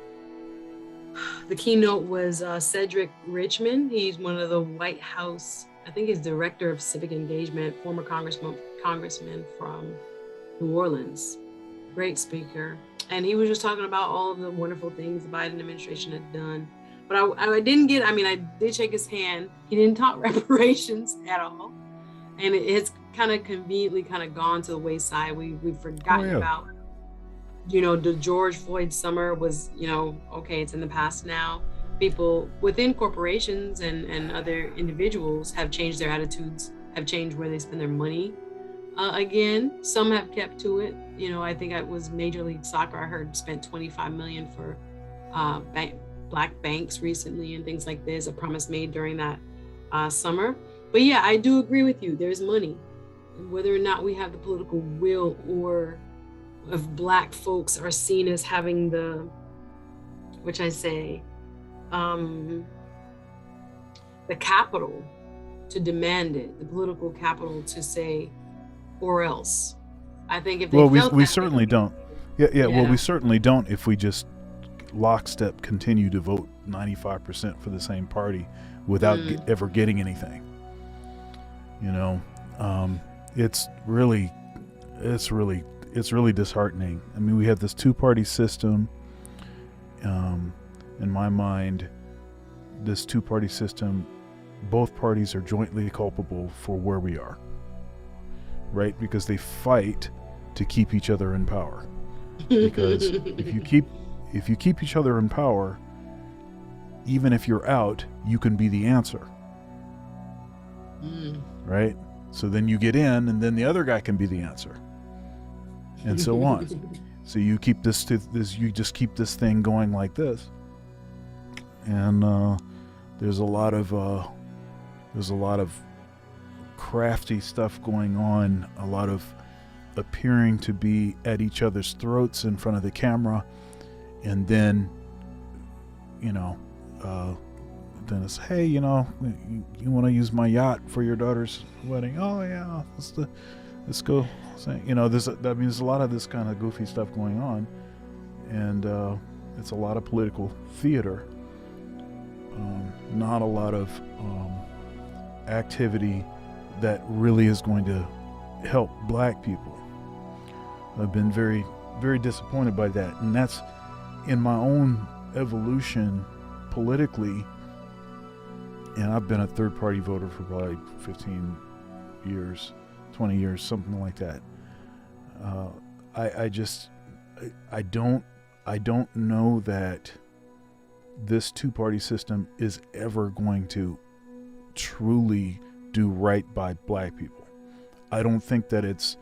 the keynote was Cedric Richmond. He's one of the White House, I think he's director of civic engagement, former congressman from New Orleans. Great speaker. And he was just talking about all of the wonderful things the Biden administration had done. But But I didn't get, I did shake his hand. He didn't talk reparations at all. And it's kind of conveniently kind of gone to the wayside. We've forgotten about, the George Floyd summer was, okay, it's in the past now. People within corporations and other individuals have changed their attitudes, have changed where they spend their money. Again, some have kept to it. I think it was Major League Soccer, I heard, spent $25 million for black banks recently and things like this, a promise made during that summer. But yeah, I do agree with you. There's money. Whether or not we have the political will, or if Black folks are seen as having the, which I say, the capital to demand it, the political capital to say, or else. I think if they we certainly don't. Yeah. Well, we certainly don't if we just lockstep continue to vote 95% for the same party without ever getting anything. It's really disheartening. I mean, we have this two-party system. In my mind, this two-party system, both parties are jointly culpable for where we are, right? Because they fight to keep each other in power. Because if you keep each other in power, even if you're out, you can be the answer, right? So then you get in, and then the other guy can be the answer, and so on. So you keep you just keep this thing going like this, and there's a lot of crafty stuff going on, a lot of appearing to be at each other's throats in front of the camera, and then then it's, hey, you want to use my yacht for your daughter's wedding? Oh yeah, let's go. There's a lot of this kind of goofy stuff going on, and it's a lot of political theater, not a lot of activity that really is going to help Black people. I've been very, very disappointed by that, and that's in my own evolution politically. And I've been a third-party voter for probably 15 years, 20 years, something like that. I don't know that this two-party system is ever going to truly do right by Black people. I don't think that it's,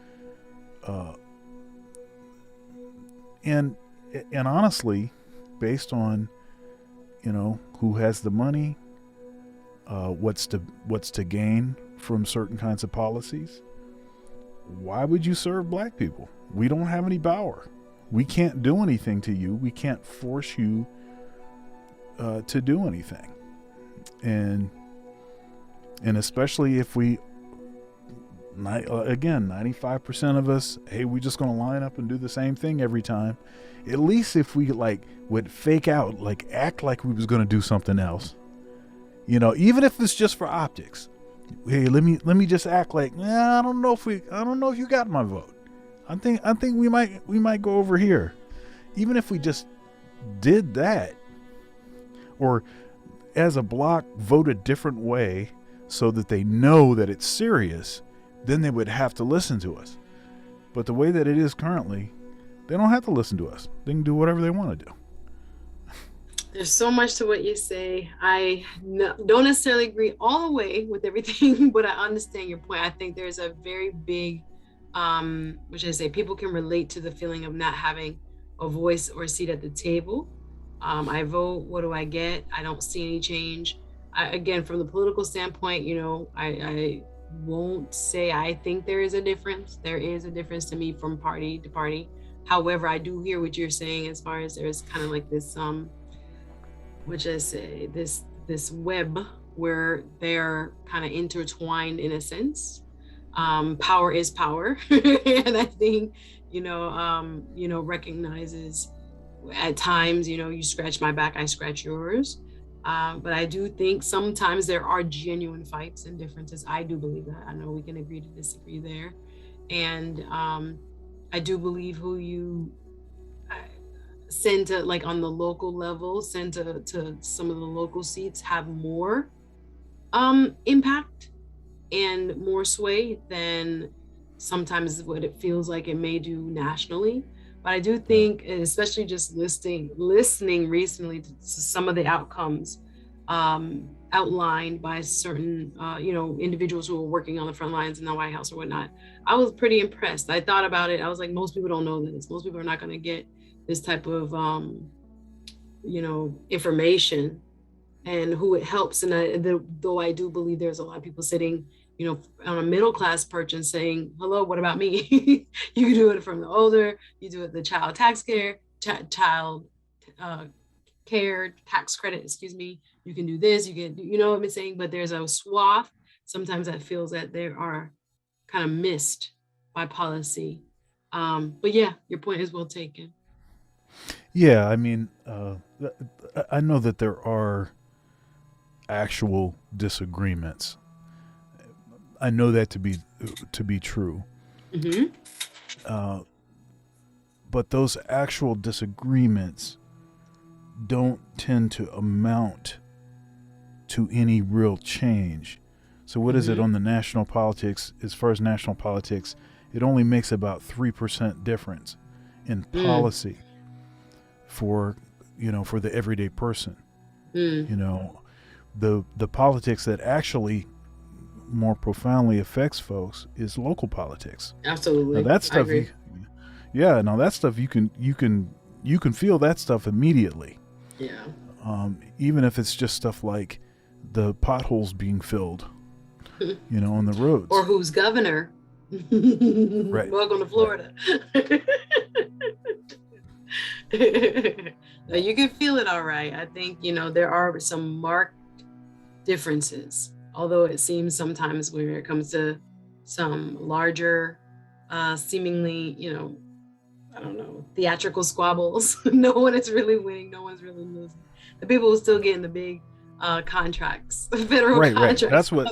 and honestly, based on, who has the money, what's to gain from certain kinds of policies, why would you serve Black people? We don't have any power. We can't do anything to you. We can't force you to do anything. And especially if we, again, 95% of us, hey, we're just going to line up and do the same thing every time. At least if we would fake out, act like we was going to do something else. Even if it's just for optics. Hey, let me just act like, I don't know if you got my vote. I think we might go over here. Even if we just did that, or as a block vote a different way so that they know that it's serious, then they would have to listen to us. But the way that it is currently, they don't have to listen to us. They can do whatever they want to do. There's so much to what you say. I don't necessarily agree all the way with everything, but I understand your point. I think there's a very big, which I say, people can relate to the feeling of not having a voice or a seat at the table. I vote, what do I get? I don't see any change. Again, from the political standpoint, I won't say I think there is a difference. There is a difference to me from party to party. However, I do hear what you're saying as far as there's kind of like this, which I say, this web where they're kind of intertwined in a sense. Power is power. And I think, recognizes at times, you scratch my back, I scratch yours. But I do think sometimes there are genuine fights and differences. I do believe that. I know we can agree to disagree there. And I do believe send to, like, on the local level, send to some of the local seats have more impact and more sway than sometimes what it feels like it may do nationally. But I do think, especially just listening recently to some of the outcomes outlined by certain individuals who are working on the front lines in the White House or whatnot, I was pretty impressed. I thought about it. I was like, most people don't know this. Most people are not going to get this type of information, and who it helps. And though I do believe there's a lot of people sitting, on a middle class perch and saying, hello, what about me? You can do it from the older, you do it the child tax care, child care tax credit, excuse me. You can do this, you can do, what I'm saying? But there's a swath sometimes that feels that they are kind of missed by policy. But yeah, your point is well taken. Yeah, I mean, I know that there are actual disagreements. I know that to be true. Mm-hmm. But those actual disagreements don't tend to amount to any real change. So what is it on the national politics? As far as national politics, it only makes about 3% difference in policy for the everyday person. The politics that actually more profoundly affects folks is local politics. Absolutely. Now that stuff, that stuff you can feel that stuff immediately. Yeah. Even if it's just stuff like the potholes being filled, on the roads. Or who's governor. Right. Welcome to Florida. You can feel it all right. I think, there are some marked differences, although it seems sometimes when it comes to some larger, seemingly, I don't know, theatrical squabbles, no one is really winning, no one's really losing. The people who still getting the big contracts, federal contracts. That's what.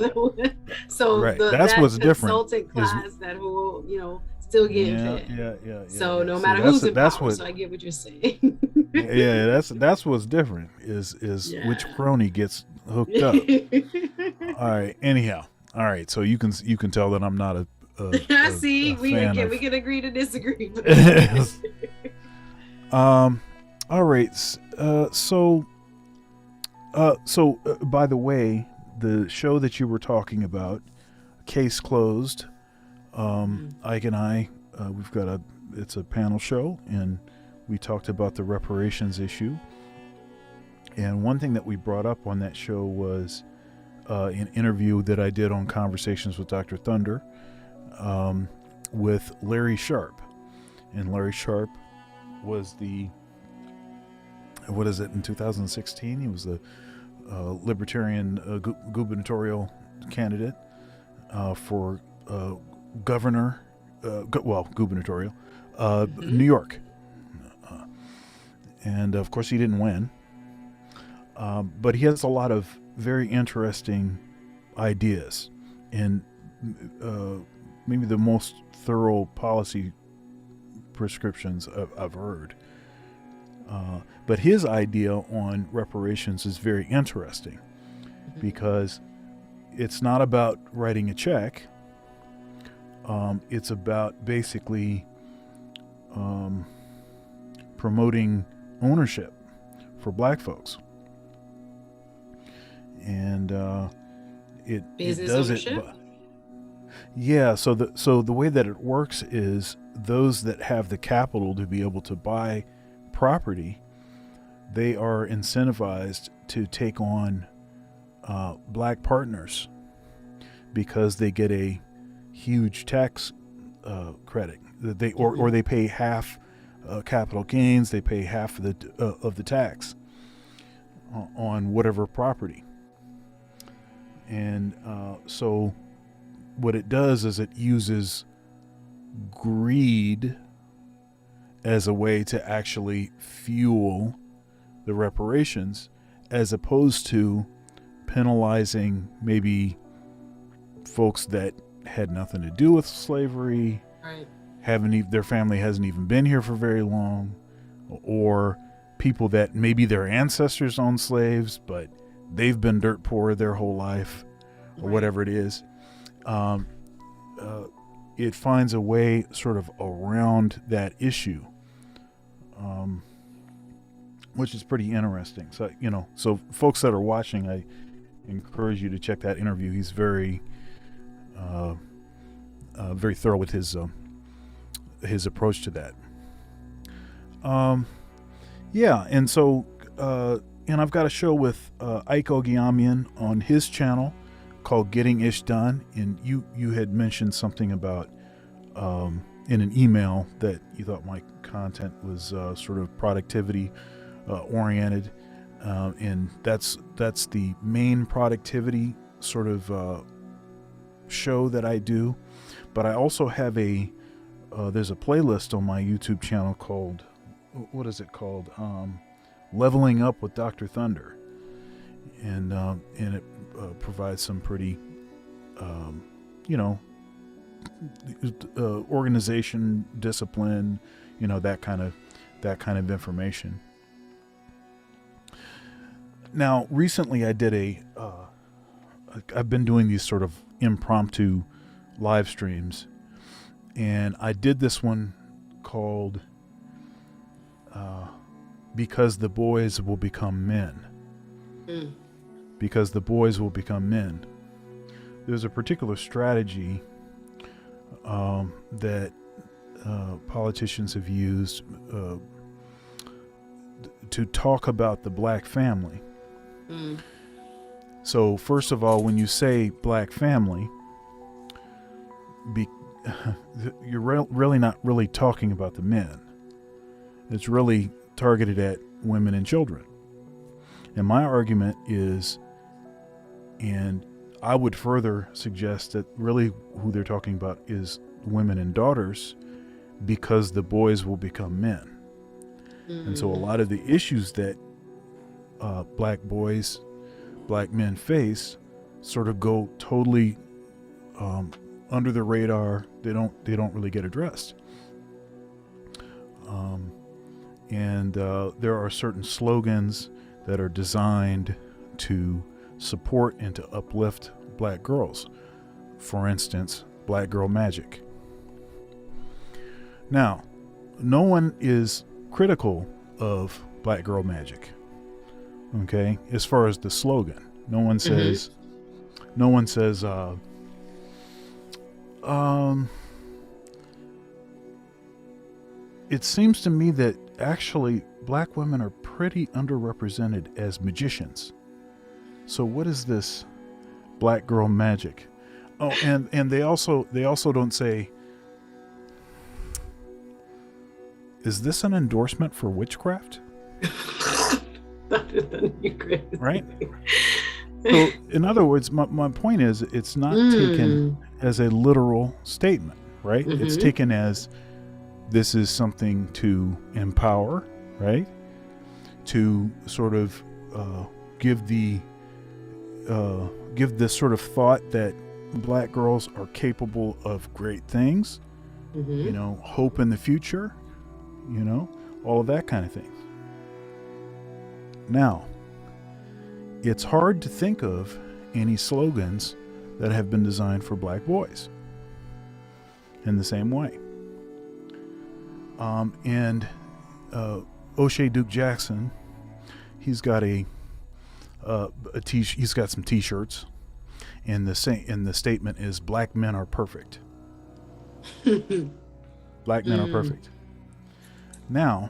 So that's what's different. Consultant class that who still getting fed. Yeah. So no matter who's in power, so I get what you're saying. That's what's different is which crony gets hooked up. All right. Anyhow, all right. So you can tell that I'm not a see, we can agree to disagree. All right. So by the way, the show that you were talking about, Case Closed, Ike and I, it's a panel show, and we talked about the reparations issue. And one thing that we brought up on that show was an interview that I did on Conversations with Dr. Thunder with Larry Sharp. And Larry Sharp was in 2016, he was the Libertarian gubernatorial candidate for governor, gubernatorial, New York. And of course he didn't win. But he has a lot of very interesting ideas and maybe the most thorough policy prescriptions I've heard. But his idea on reparations is very interesting because it's not about writing a check. It's about basically promoting ownership for black folks. And it does ownership? It. Yeah. So the way that it works is those that have the capital to be able to buy property, they are incentivized to take on black partners because they get a huge tax credit. Or they pay half capital gains. They pay half of the tax on whatever property. And so what it does is it uses greed as a way to actually fuel the reparations, as opposed to penalizing maybe folks that had nothing to do with slavery, right? Their family hasn't even been here for very long, or people that maybe their ancestors owned slaves, but they've been dirt poor their whole life, or whatever it is. It finds a way sort of around that issue, which is pretty interesting. So, so folks that are watching, I encourage you to check that interview. He's very thorough with his approach to that. And so, and I've got a show with Ike Ogiamian on his channel called Getting Ish Done, and you had mentioned something about in an email that you thought my content was sort of productivity oriented, and that's the main productivity sort of show that I do. But I also have there's a playlist on my YouTube channel called, what is it called? Leveling Up with Dr. Thunder, and it provides some pretty, organization, discipline, that kind of information. Now, recently I did I've been doing these sort of impromptu live streams, and I did this one called Because the Boys Will Become Men. Because the boys will become men. There's a particular strategy that politicians have used to talk about the black family. So first of all, when you say black family, you're really not really talking about the men. It's really targeted at women and children. And my argument is, and I would further suggest that really who they're talking about is women and daughters, because the boys will become men. And so a lot of the issues that black boys, black men face sort of go totally under the radar. They don't really get addressed. And there are certain slogans that are designed to support and to uplift black girls. For instance, Black Girl Magic. Now, no one is critical of Black Girl Magic. Okay, as far as the slogan, no one says, it seems to me that actually black women are pretty underrepresented as magicians. So what is this Black Girl Magic? Oh, and they also don't say, is this an endorsement for witchcraft? Right? So in other words, my point is, it's not taken as a literal statement, right? It's taken as, this is something to empower, right? To sort of give this sort of thought that black girls are capable of great things, hope in the future, all of that kind of thing. Now, it's hard to think of any slogans that have been designed for black boys in the same way. And O'Shea Duke Jackson, he's got he's got some T-shirts, and the statement is, "Black men are perfect." Black men are perfect. Now,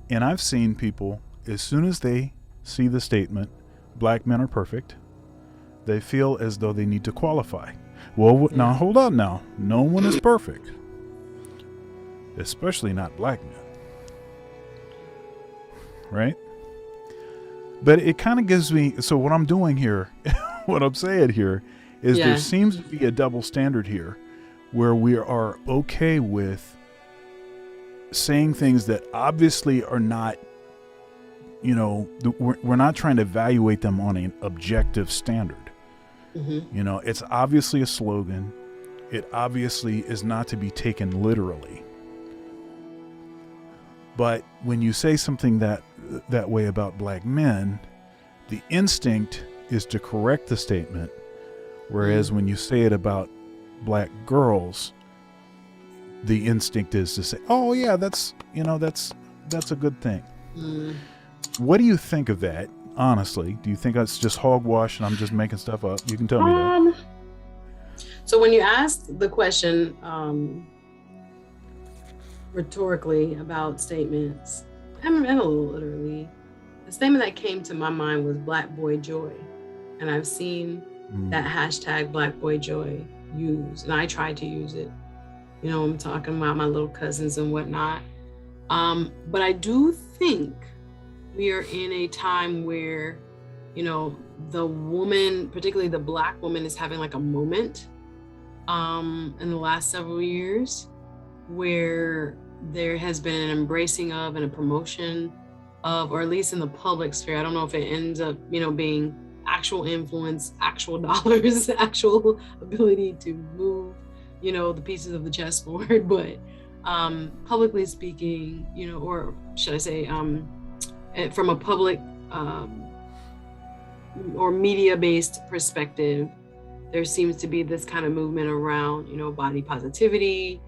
and I've seen people, as soon as they see the statement, "Black men are perfect," they feel as though they need to qualify. Well, now hold on now. No one is perfect. Especially not black men. Right? But it kind of gives me, so what I'm doing here, what I'm saying here is there seems to be a double standard here where we are okay with saying things that obviously are not, we're not trying to evaluate them on an objective standard. It's obviously a slogan. It obviously is not to be taken literally. But when you say something that way about black men, the instinct is to correct the statement, whereas when you say it about black girls, the instinct is to say, "Oh yeah, that's a good thing." What do you think of that? Honestly, do you think that's just hogwash and I'm just making stuff up? You can tell me that. So when you asked the question rhetorically about statements, and a little literally, the statement that came to my mind was Black Boy Joy. And I've seen that hashtag Black Boy Joy used, and I try to use it. I'm talking about my little cousins and whatnot. But I do think we are in a time where, the woman, particularly the Black woman, is having like a moment in the last several years where there has been an embracing of and a promotion of, or at least in the public sphere, I don't know if it ends up, being actual influence, actual dollars, actual ability to move, the pieces of the chessboard, but publicly speaking, or should I say, from a public or media-based perspective, there seems to be this kind of movement around, body positivity,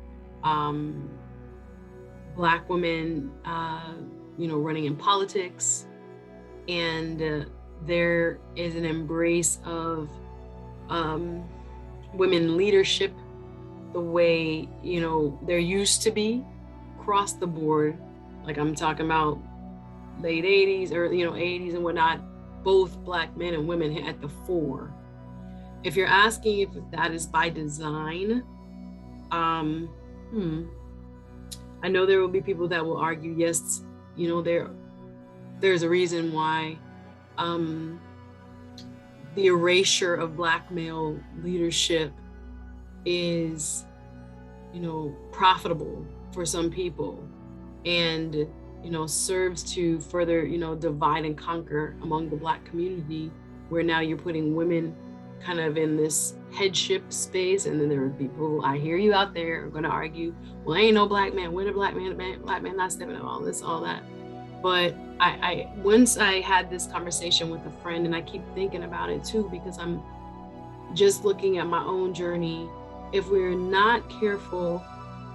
Black women, running in politics, and there is an embrace of women leadership the way, there used to be across the board. Like I'm talking about late 80s or, 80s and whatnot, both Black men and women at the fore. If you're asking if that is by design, I know there will be people that will argue, yes, there's a reason why the erasure of Black male leadership is, profitable for some people and, serves to further, divide and conquer among the Black community, where now you're putting women kind of in this headship space. And then there are people, I hear you out there, are going to argue, well, ain't no Black man, when a Black man not stepping up, all this, all that. But I once I had this conversation with a friend, and I keep thinking about it too, because I'm just looking at my own journey. If we're not careful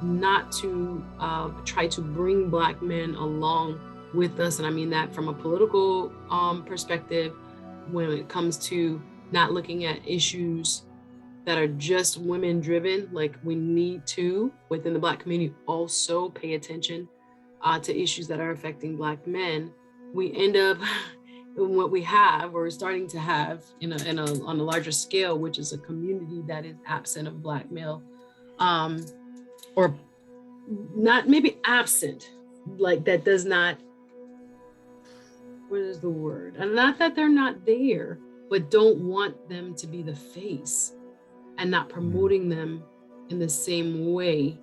not to try to bring Black men along with us, and I mean that from a political perspective, when it comes to not looking at issues that are just women driven, like we need to, within the Black community, also pay attention to issues that are affecting Black men, we end up in what we have, or starting to have on a larger scale, which is a community that is absent of Black male, or not maybe absent, like that does not, what is the word? And not that they're not there, but don't want them to be the face and not promoting them in the same way.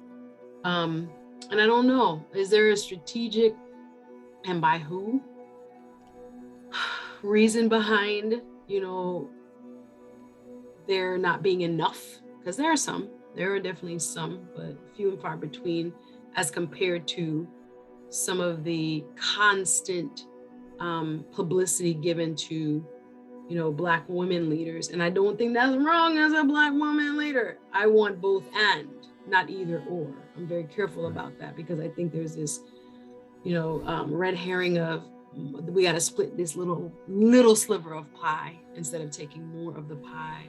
And I don't know, is there a strategic, and by who, reason behind, there not being enough? Because there are definitely some, but few and far between as compared to some of the constant publicity given to, Black women leaders. And I don't think that's wrong as a Black woman leader. I want both and, not either or. I'm very careful about that, because I think there's this, red herring of, we got to split this little sliver of pie instead of taking more of the pie.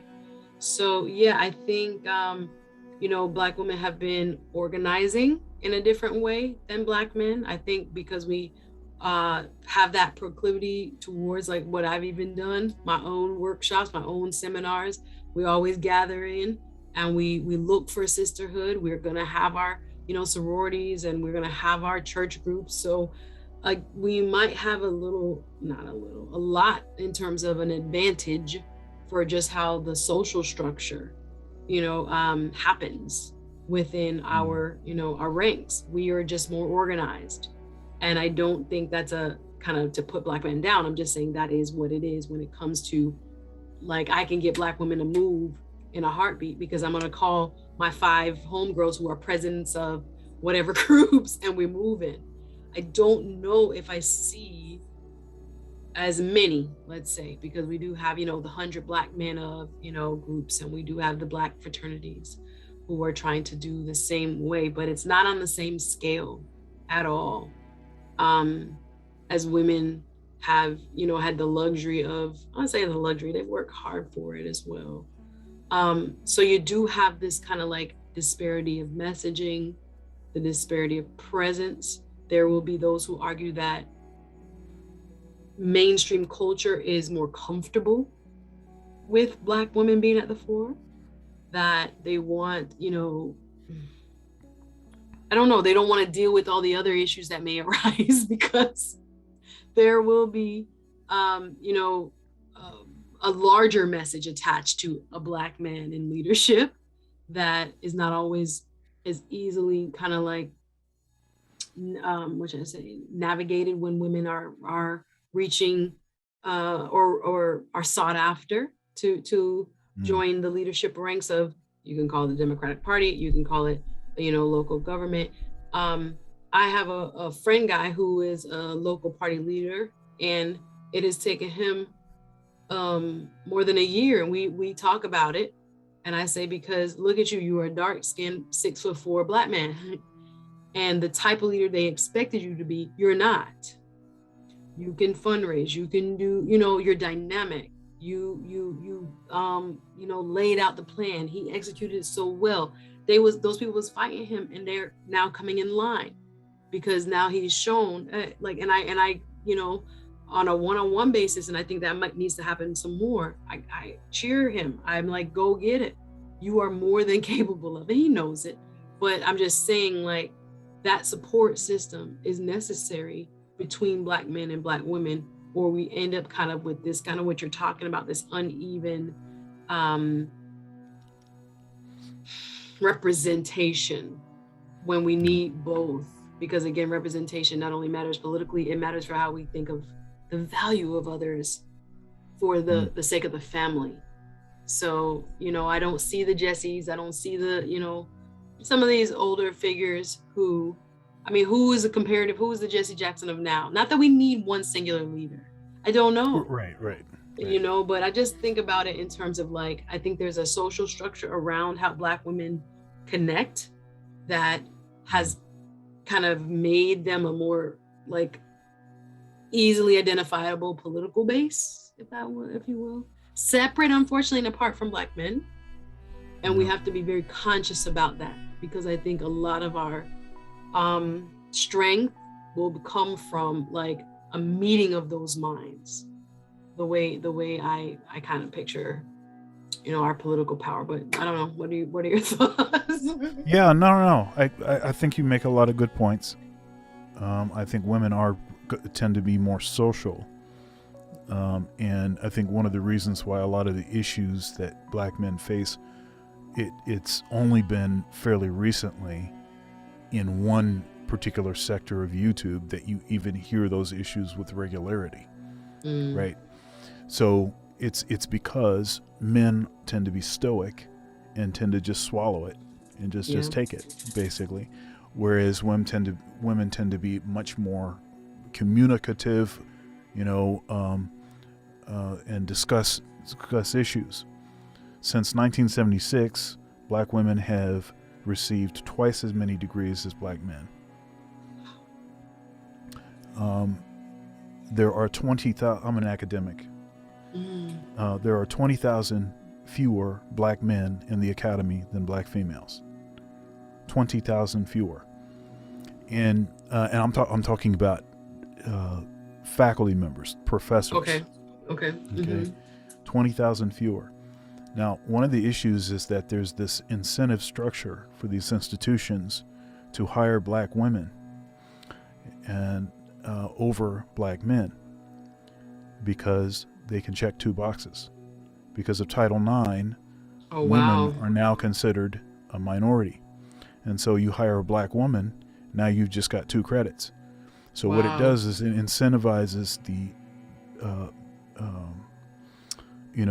So yeah, I think, Black women have been organizing in a different way than Black men. I think because we have that proclivity towards, like what I've even done, my own workshops, my own seminars, we always gather in and we look for sisterhood. We're going to have our, sororities, and we're going to have our church groups. So like we might have a lot in terms of an advantage for just how the social structure, happens within our, our ranks. We are just more organized. And I don't think that's a kind of to put Black men down. I'm just saying that is what it is when it comes to, like, I can get Black women to move in a heartbeat, because I'm going to call my 5 homegirls who are presidents of whatever groups and we're moving. I don't know if I see as many, let's say, because we do have, the 100 Black men of, groups, and we do have the Black fraternities who are trying to do the same way, but it's not on the same scale at all. As women have, had the luxury of, I'll say the luxury, they've worked hard for it as well. So you do have this kind of like disparity of messaging, the disparity of presence. There will be those who argue that mainstream culture is more comfortable with Black women being at the fore, that they want, I don't know, they don't want to deal with all the other issues that may arise because there will be, a larger message attached to a Black man in leadership that is not always as easily kind of like, what should I say, navigated when women are reaching or are sought after to join the leadership ranks of, you can call it the Democratic Party, you can call it, local government. I have a friend guy who is a local party leader, and it has taken him more than a year, and we talk about it, and I say, because look at you, you are a dark-skinned 6'4" Black man, and the type of leader they expected you to be, you're not. You can fundraise, you can do, you're dynamic, you laid out the plan, he executed it so well. Those people was fighting him, and they're now coming in line because now he's shown and I on a one-on-one basis, and I think that needs to happen some more. I cheer him. I'm like, go get it. You are more than capable of it. He knows it. But I'm just saying, like, that support system is necessary between Black men and Black women, or we end up kind of with this kind of what you're talking about, this uneven representation when we need both. Because again, representation not only matters politically, it matters for how we think of the value of others for the sake of the family. So, I don't see the Jessies, I don't see the, some of these older figures who is the Jesse Jackson of now? Not that we need one singular leader. I don't know. Right. But I just think about it in terms of like, I think there's a social structure around how Black women connect that has kind of made them a more like easily identifiable political base, if you will, separate, unfortunately, and apart from Black men. And we have to be very conscious about that, because I think a lot of our strength will come from like a meeting of those minds, the way I kind of picture, our political power. But I don't know, what are your thoughts? Yeah, no. I think you make a lot of good points. I think women tend to be more social. And I think one of the reasons why a lot of the issues that Black men face, it's only been fairly recently in one particular sector of YouTube that you even hear those issues with regularity, right? So it's because men tend to be stoic and tend to just swallow it and just take it, basically, whereas women tend to be much more communicative, and discuss issues. Since 1976, Black women have received twice as many degrees as Black men. There are 20,000. I'm an academic. There are 20,000 fewer Black men in the academy than Black females. 20,000 fewer, and I'm talking about faculty members, professors. Okay. 20,000 fewer. Now, one of the issues is that there's this incentive structure for these institutions to hire Black women and over Black men, because they can check two boxes. Because of Title IX, women are now considered a minority. And so you hire a Black woman, now you've just got 2 credits. So what it does is it incentivizes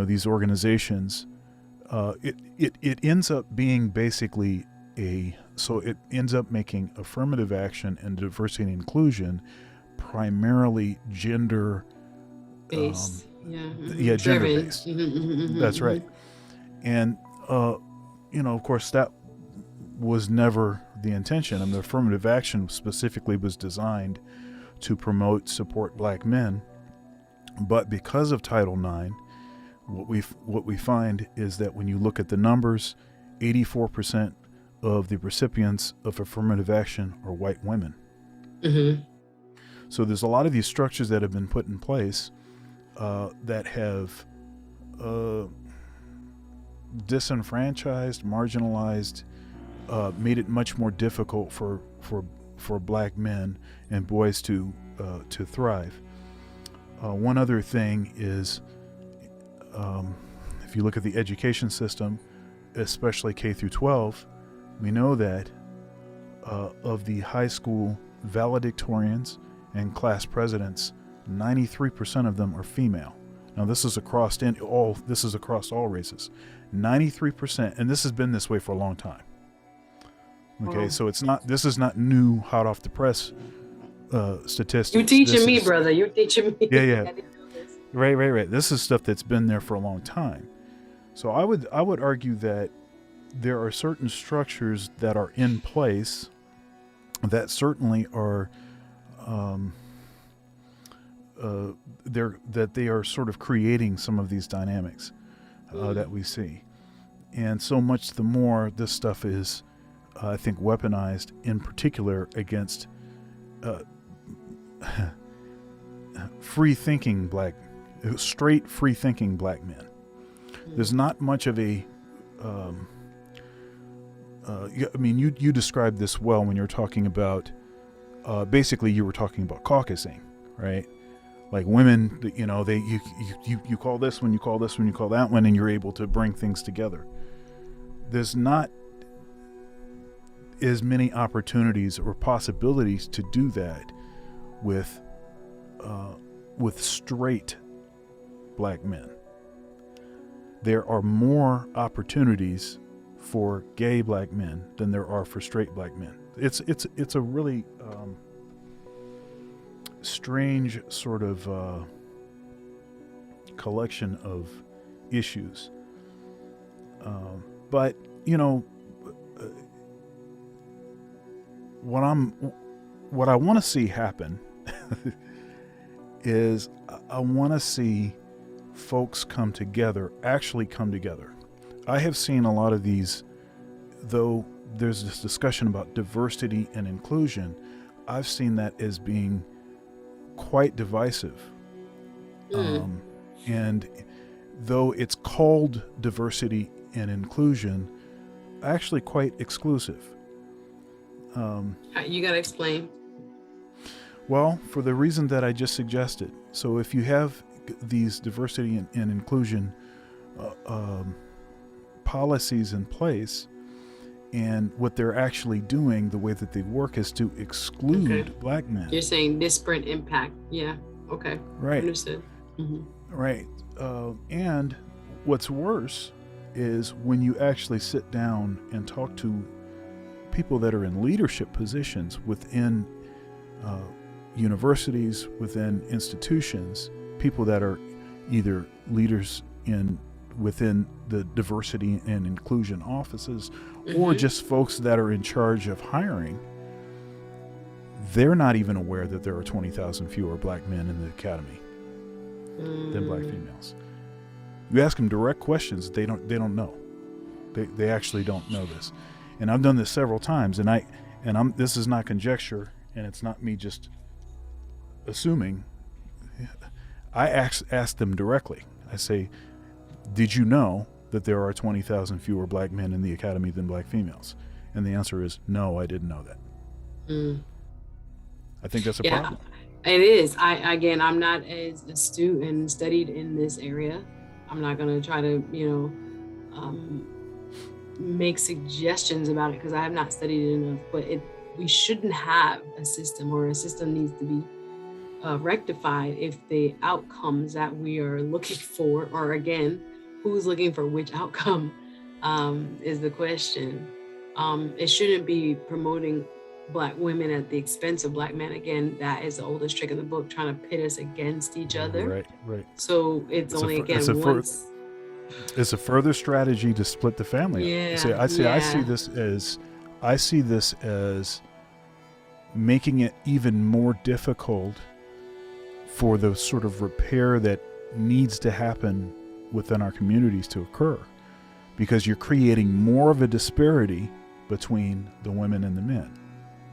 these organizations. It ends up being basically a so it ends up making affirmative action and diversity and inclusion primarily gender Based. gender Driven. based. That's right. And of course that was never the intention. And the affirmative action specifically was designed to promote, support black men. But because of Title IX, what we find is that when you look at the numbers, 84% of the recipients of affirmative action are white women. So there's a lot of these structures that have been put in place that have disenfranchised, marginalized, made it much more difficult for black men and boys to thrive. One other thing is, if you look at the education system, especially K through 12, we know that of the high school valedictorians and class presidents, 93% of them are female. Now this is across all races. 93%, and this has been this way for a long time. Okay, so this is not new, hot off the press statistics. You teaching me, brother. You teaching me. Yeah. Right. This is stuff that's been there for a long time. So I would argue that there are certain structures that are in place that certainly are they are sort of creating some of these dynamics that we see. And so much the more this stuff is, I think, weaponized in particular against straight free-thinking black men. There's not much of a you described this well when you're talking about basically you were talking about caucusing, right? Like women, you call this one, you call this one, you call that one, and you're able to bring things together. There's not as many opportunities or possibilities to do that with straight black men. There are more opportunities for gay black men than there are for straight black men. It's a really strange sort of collection of issues. But what I want to see happen is I want to see folks actually come together. I have seen a lot of these, though there's this discussion about diversity and inclusion, I've seen that as being quite divisive. And though it's called diversity and inclusion, actually quite exclusive. You got to explain. Well, for the reason that I just suggested. So if you have these diversity and inclusion policies in place, and what they're actually doing, the way that they work, is to exclude black men. You're saying disparate impact. Yeah. Okay. Right. Understood. Right. And what's worse is when you actually sit down and talk to people that are in leadership positions within universities, within institutions, people that are either leaders within the diversity and inclusion offices, or just folks that are in charge of hiring, they're not even aware that there are 20,000 fewer black men in the academy than black females. You ask them direct questions, they don't know. They actually don't know this. And I've done this several times, and this is not conjecture, and it's not me just assuming. I ask them directly. I say, did you know that there are 20,000 fewer black men in the academy than black females? And the answer is, no, I didn't know that. I think that's a problem. It is. I'm not as astute and studied in this area. I'm not going to try to, make suggestions about it because I have not studied it enough. But we shouldn't have a system, or a system needs to be rectified if the outcomes that we are looking for, or again, who's looking for which outcome, is the question. It shouldn't be promoting Black women at the expense of Black men. Again, that is the oldest trick in the book, trying to pit us against each other. Right. So it's only once. It's a further strategy to split the family up. I see this as making it even more difficult for the sort of repair that needs to happen within our communities to occur, because you're creating more of a disparity between the women and the men.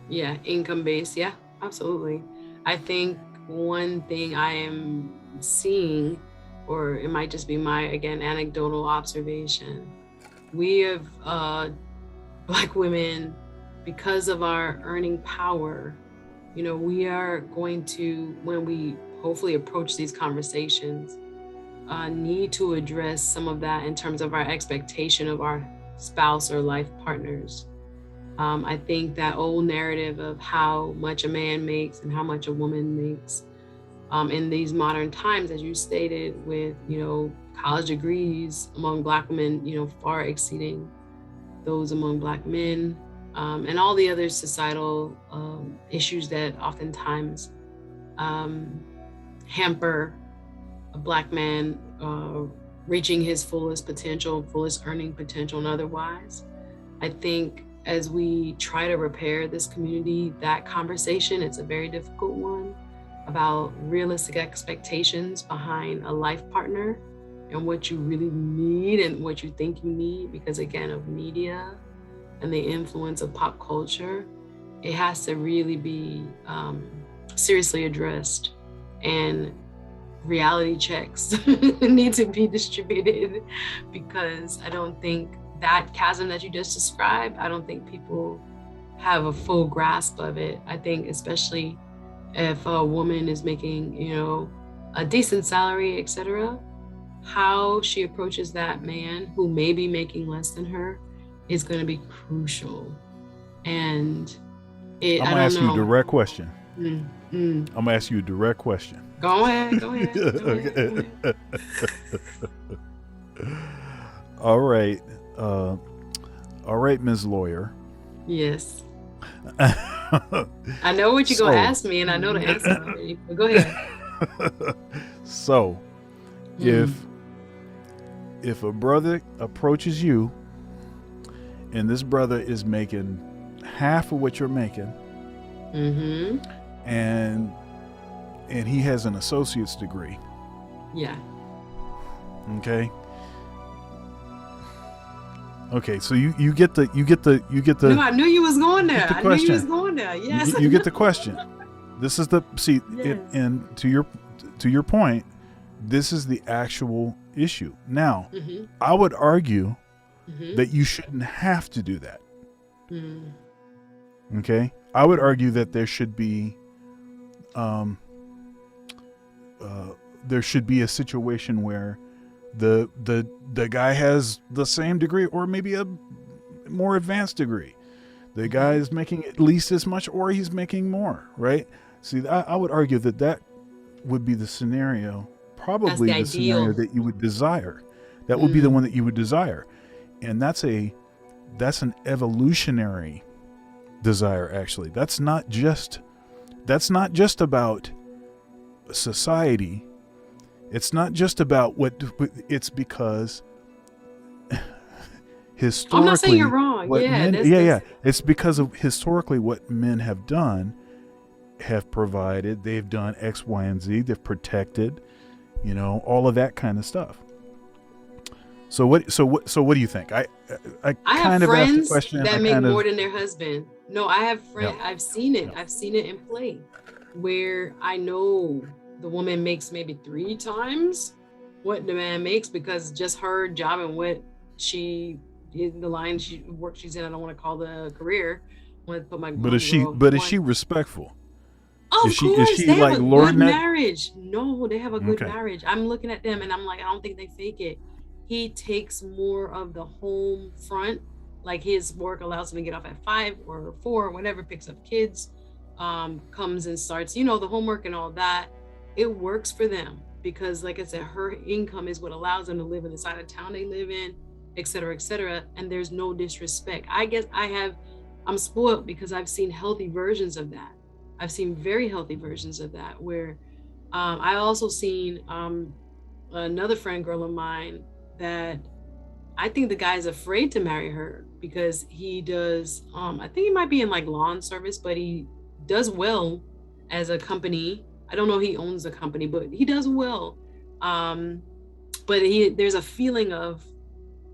Yeah, income based. Yeah, absolutely. I think one thing I am seeing, or it might just be my, again, anecdotal observation, we have Black women, because of our earning power, we are going to, when we hopefully approach these conversations, need to address some of that in terms of our expectation of our spouse or life partners. I think that old narrative of how much a man makes and how much a woman makes in these modern times, as you stated, with, college degrees among Black women, far exceeding those among Black men, and all the other societal issues that oftentimes hamper a Black man reaching his fullest potential, fullest earning potential, and otherwise. I think as we try to repair this community, that conversation, it's a very difficult one, about realistic expectations behind a life partner and what you really need and what you think you need, because again, of media and the influence of pop culture, it has to really be seriously addressed, and reality checks need to be distributed, because I don't think that chasm that you just described, I don't think people have a full grasp of it. I think especially if a woman is making, a decent salary, etc., how she approaches that man who may be making less than her is going to be crucial. And I'm going to ask you a direct question. I'm going to ask you a direct question. Go ahead. All right, Ms. Lawyer. Yes. I know what you're going to ask me, and I know the answer already, but go ahead. So, if a brother approaches you and this brother is making half of what you're making, and he has an associate's degree. Yeah. Okay, so you get the. No, I knew you was going there. I knew you was going there. Yes. You get the question. This is the Yes. and to your point, this is the actual issue. Now, I would argue that you shouldn't have to do that. Okay, I would argue that there should be a situation where the guy has the same degree or maybe a more advanced degree. The guy is making at least as much, or he's making more, right? See, I would argue that would be the scenario, probably the scenario that you would desire. That would be the one that you would desire. And that's an evolutionary desire, actually. That's not just about society. It's not just about it's because historically, I'm not saying you're wrong. It's because of historically what men have done, have provided. They've done X, Y, and Z. They've protected, all of that kind of stuff. So what do you think? I kind have of asked the friends question that make more than their husband. No, I have friends. Yep. I've seen it. Yep. I've seen it in play, where I know the woman makes maybe 3 times what the man makes, because just her job and what she in the line work she's in. I don't want to call the career. I want to put my But is she respectful? Of course, they have a good marriage. No, they have a good marriage. I'm looking at them and I'm like, I don't think they fake it. He takes more of the home front. Like, his work allows him to get off at 5 or 4 or whatever, picks up kids, comes and starts, the homework and all that. It works for them because, like I said, her income is what allows them to live in the side of town they live in, et cetera, et cetera. And there's no disrespect. I guess I'm spoiled because I've seen healthy versions of that. I've seen very healthy versions of that where I also seen another friend girl of mine that I think the guy's afraid to marry her because he does, I think he might be in like lawn service, but he does well as a company. I don't know if he owns a company, but he does well. Um, but there's a feeling of,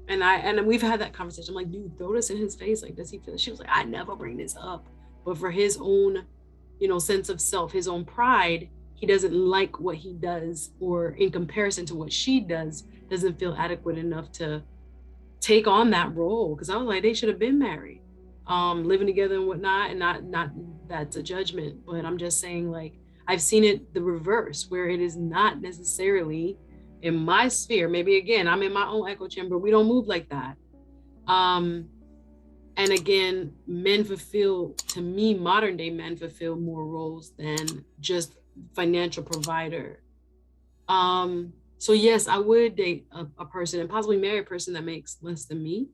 and we've had that conversation. I'm like, dude, throw this in his face. Like, does he feel it? She was like, I never bring this up. But for his own, sense of self, his own pride, he doesn't like what he does, or in comparison to what she does, doesn't feel adequate enough to take on that role. Because I was like, they should have been married, living together and whatnot. And not that's a judgment, but I'm just saying, like, I've seen it the reverse, where it is not necessarily in my sphere. Maybe again, I'm in my own echo chamber. We don't move like that. And again, to me, modern day men fulfill more roles than just financial provider. So yes, I would date a person, and possibly marry a person that makes less than me.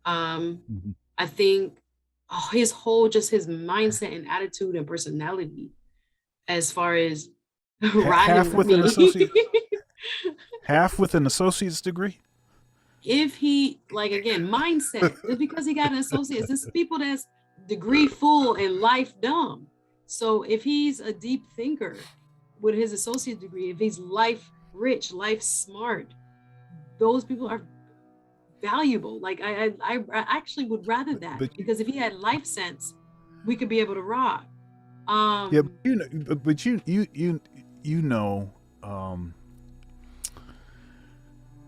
I think his mindset and attitude and personality, as far as riding Half with with an me. associate, half with an associate's degree. If he, like, again, mindset, just because he got an associate, there's people that's degree full and life dumb. So if he's a deep thinker with his associate degree, if he's life rich, life smart, those people are valuable. Like, I actually would rather that, But because if he had life sense, we could be able to rock. yeah, but you know,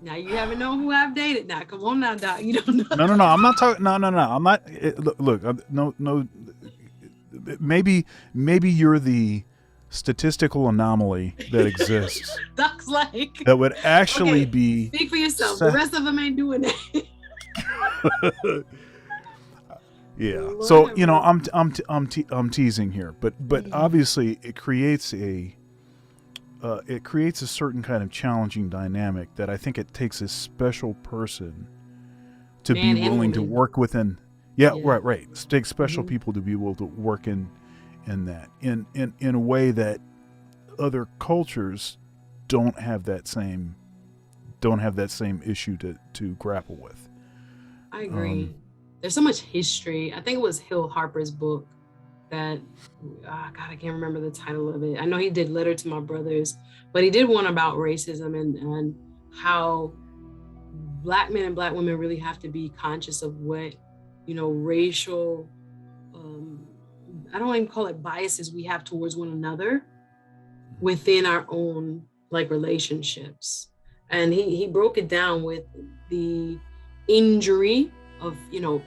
Now you haven't known who I've dated. Now, come on now, Doc. You don't know. no, I'm not talking. No, I'm not. Look, no. Maybe you're the statistical anomaly that exists. Doc's like, that would actually okay, be. speak for yourself. The rest of them ain't doing that. Yeah. Lord, So I'm teasing here, but obviously it creates a certain kind of challenging dynamic that I think it takes a special person to be willing to work within. Yeah. Right. It takes special people to be able to work in that in a way that other cultures don't have that same issue to grapple with. I agree. There's so much history. I think it was Hill Harper's book that, God, I can't remember the title of it. I know he did Letter to My Brothers, but he did one about racism and how Black men and Black women really have to be conscious of what, racial, I don't even call it biases we have towards one another within our own, like, relationships. And he broke it down with the injury of,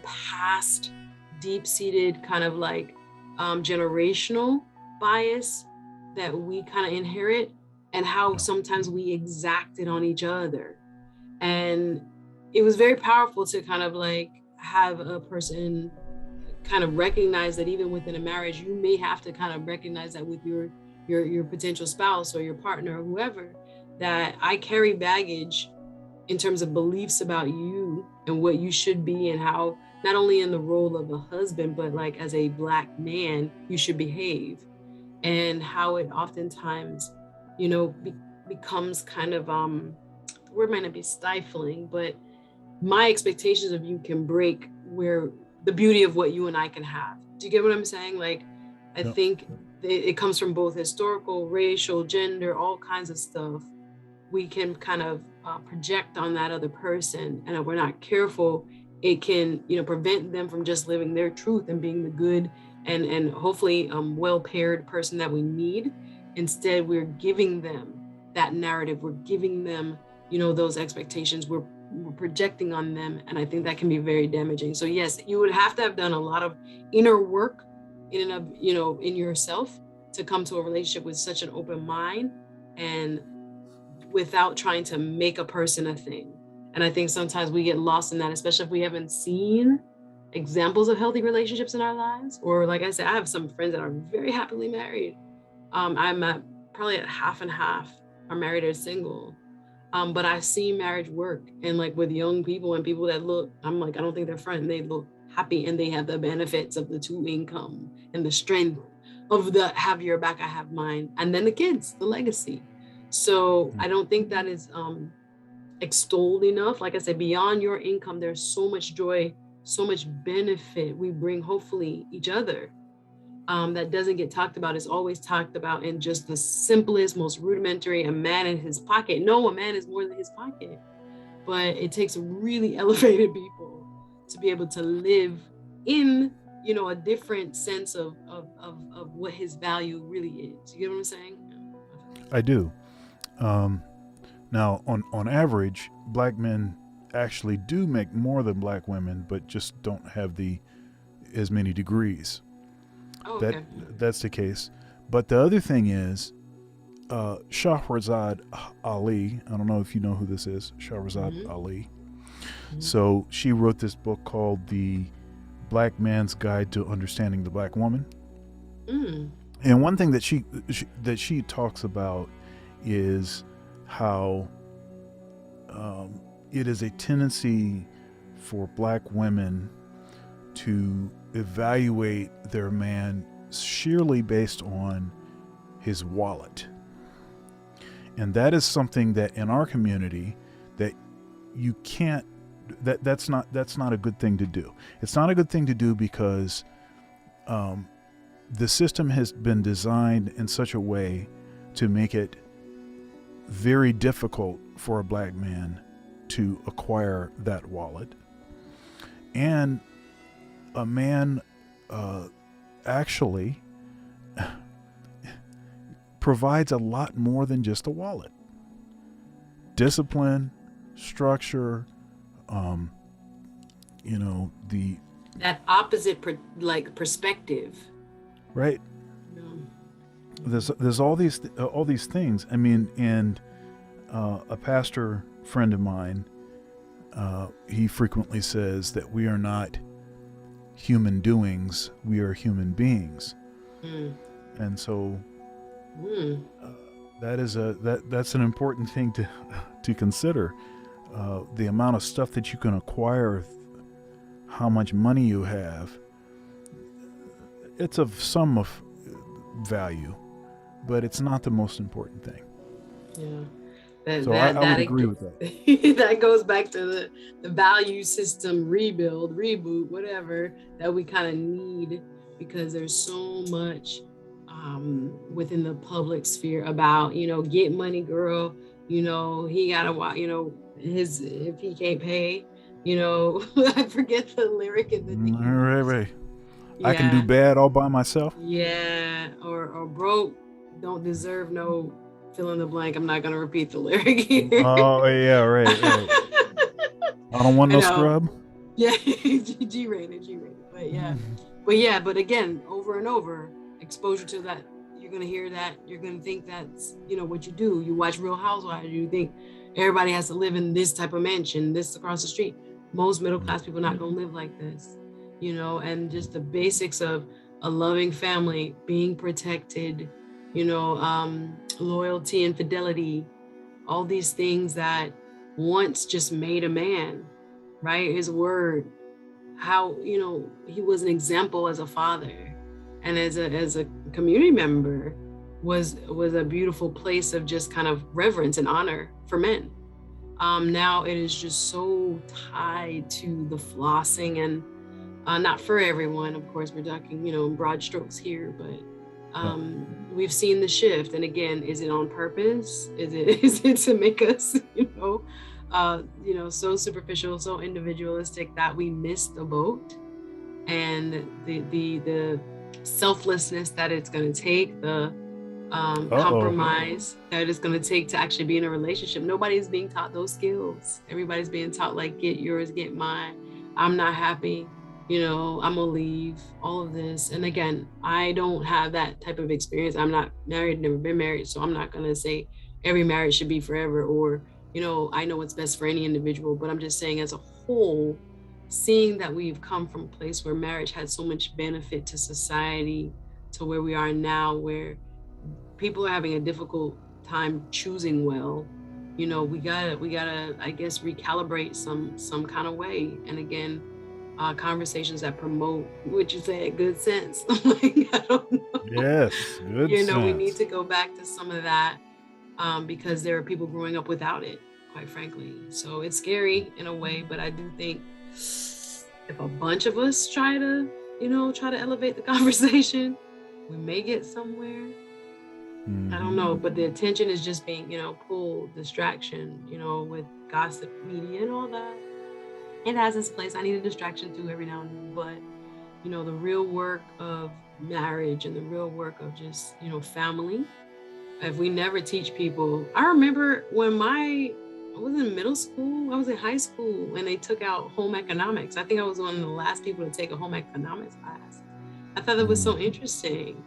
past deep-seated kind of like generational bias that we kind of inherit, and how sometimes we exact it on each other. And it was very powerful to kind of like have a person kind of recognize that even within a marriage, you may have to kind of recognize that with your potential spouse or your partner or whoever, that I carry baggage in terms of beliefs about you and what you should be, and how not only in the role of a husband, but like as a Black man, you should behave, and how it oftentimes, becomes kind of, the word might not be stifling, but my expectations of you can break where the beauty of what you and I can have. Do you get what I'm saying? Like, I think it comes from both historical, racial, gender, all kinds of stuff. We can kind of project on that other person, and if we're not careful, it can, prevent them from just living their truth and being the good and hopefully well-paired person that we need. Instead, we're giving them that narrative. We're giving them, those expectations. We're projecting on them, and I think that can be very damaging. So yes, you would have to have done a lot of inner work in yourself to come to a relationship with such an open mind, and without trying to make a person a thing. And I think sometimes we get lost in that, especially if we haven't seen examples of healthy relationships in our lives. Or like I said, I have some friends that are very happily married. I'm probably at half and half are married or single. But I've seen marriage work, and like with young people and people that look, I'm like, I don't think they're friends. They look happy and they have the benefits of the two income and the strength of the have your back, I have mine. And then the kids, the legacy. So I don't think that is extolled enough. Like I said, beyond your income, there's so much joy, so much benefit we bring, hopefully, each other. That doesn't get talked about. It's always talked about in just the simplest, most rudimentary, a man in his pocket. No, a man is more than his pocket. But it takes really elevated people to be able to live in, you know, a different sense of what his value really is. You get what I'm saying? I do. Now, on average, black men actually do make more than black women, but just don't have as many degrees. Oh, okay. That's the case. But the other thing is, Shahrazad Ali, I don't know if you know who this is, Shahrazad Ali. So she wrote this book called The Black Man's Guide to Understanding the Black Woman. And one thing that she talks about is how it is a tendency for black women to evaluate their man sheerly based on his wallet. And that is something that in our community that you can't, that's not a good thing to do. It's not a good thing to do because the system has been designed in such a way to make it very difficult for a black man to acquire that wallet. And a man actually provides a lot more than just a wallet. Discipline, structure, that opposite perspective. Right. There's all these things. I mean, and a pastor friend of mine, he frequently says that we are not human doings, we are human beings. And so that's an important thing to consider. The amount of stuff that you can acquire, how much money you have, it's of some of value, but it's not the most important thing. Yeah. I would agree with that. That goes back to the value system rebuild, reboot, whatever, that we kind of need, because there's so much within the public sphere about, get money, girl, he gotta, if he can't pay, I forget the lyric in the right. Yeah. I can do bad all by myself. Yeah, or broke don't deserve no fill in the blank. I'm not gonna repeat the lyric here. Oh yeah, right. I don't want no scrub. Yeah, G-rated. But again, over and over, exposure to that, you're gonna hear that, you're gonna think that's what you do. You watch Real Housewives, you think everybody has to live in this type of mansion, this across the street. Most middle class people not gonna live like this, and just the basics of a loving family, being protected, loyalty and fidelity, all these things that once just made a man, right? His word, how, he was an example as a father and as a community member was a beautiful place of just kind of reverence and honor for men. Now it is just so tied to the flossing and not for everyone, of course, we're talking, in broad strokes here, but we've seen the shift. And again, is it on purpose? Is it to make us, so superficial, so individualistic that we miss the boat, and the selflessness that it's going to take, the compromise that it's going to take to actually be in a relationship. Nobody's being taught those skills. Everybody's being taught get yours, get mine. I'm not happy. I'm gonna leave, all of this. And again, I don't have that type of experience. I'm not married, never been married. So I'm not gonna say every marriage should be forever, or, I know what's best for any individual, but I'm just saying as a whole, seeing that we've come from a place where marriage had so much benefit to society to where we are now, where people are having a difficult time choosing well, we gotta, I guess, recalibrate some kind of way. And again, conversations that promote what you said, good sense. Like, I don't know. Yes, good We need sense. to go back to some of that, because there are people growing up without it, quite frankly. So it's scary in a way, but I do think if a bunch of us try to elevate the conversation, we may get somewhere. Mm-hmm. I don't know, but the attention is just being, pulled, distraction, with gossip media and all that. It has its place. I need a distraction too every now and then, but the real work of marriage and the real work of just, family. If we never teach people, I remember when I was in middle school, I was in high school when they took out home economics. I think I was one of the last people to take a home economics class. I thought that was so interesting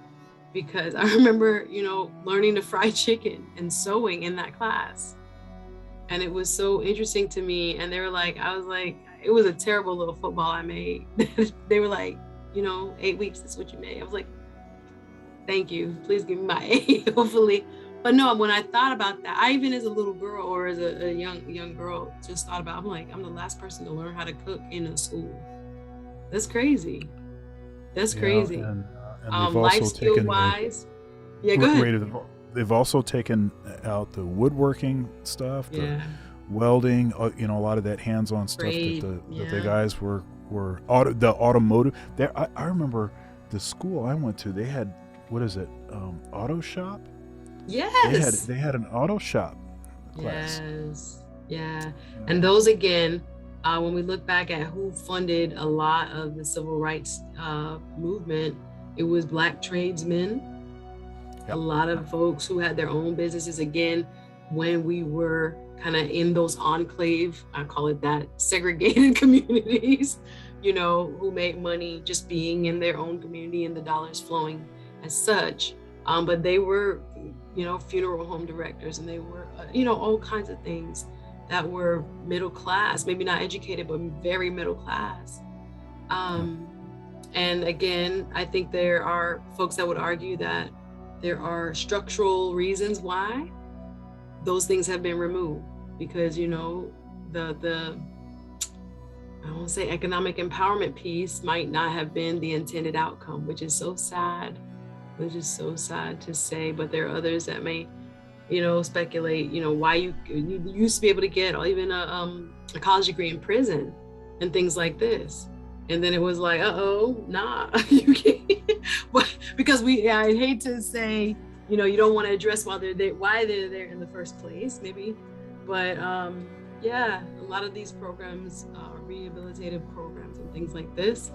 because I remember, learning to fry chicken and sewing in that class. And it was so interesting to me. And they were like, I was like, it was a terrible little football I made. They were like, 8 weeks is what you made. I was like, thank you. Please give me my A, hopefully. But no, when I thought about that, I even as a little girl or as a young girl just thought about, I'm like, I'm the last person to learn how to cook in a school. That's crazy. That's crazy. And life skill wise. Yeah, go ahead. They've also taken out the woodworking stuff, the welding, a lot of that hands-on stuff that the guys were the automotive. I remember the school I went to, they had, what is it, auto shop? Yes. They had an auto shop class. Yes. Yeah. And those, again, when we look back at who funded a lot of the civil rights movement, it was Black tradesmen. Yep. A lot of folks who had their own businesses. Again, when we were kind of in those enclave, I call it that, segregated communities, who made money just being in their own community and the dollars flowing as such. But they were, funeral home directors, and they were, all kinds of things that were middle class, maybe not educated, but very middle class. And again, I think there are folks that would argue that there are structural reasons why those things have been removed, because, the I won't say economic empowerment piece might not have been the intended outcome, which is so sad. Which is so sad to say, but there are others that may, speculate, why you used to be able to get even a college degree in prison and things like this. And then it was like, nah, you can't. Because I hate to say, you don't want to address why they're there in the first place, maybe. But a lot of these programs, rehabilitative programs and things like this,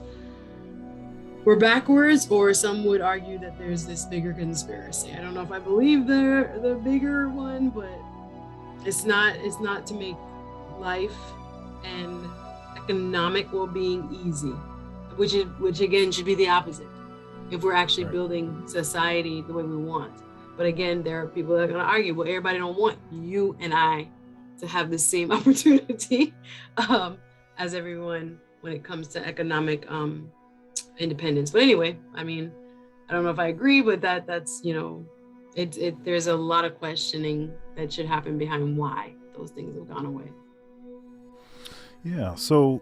we're backwards, or some would argue that there's this bigger conspiracy. I don't know if I believe the bigger one, but it's not to make life and economic well-being easy, which again should be the opposite if we're actually building society the way we want. But again, there are people that are going to argue, well, everybody don't want you and I to have the same opportunity as everyone when it comes to economic independence. But anyway, I mean, I don't know if I agree, but that's there's a lot of questioning that should happen behind why those things have gone away. Yeah, so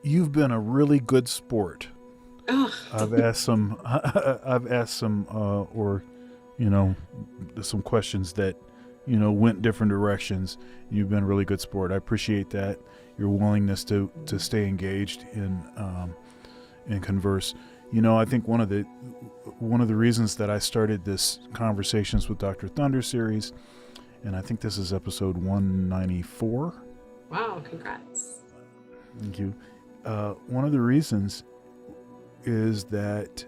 you've been a really good sport. I've asked some some questions that went different directions. You've been a really good sport. I appreciate that, your willingness to stay engaged and converse. I think one of the reasons that I started this Conversations with Dr. Thunder series, and I think this is episode 194. Wow, congrats. Thank you. One of the reasons is that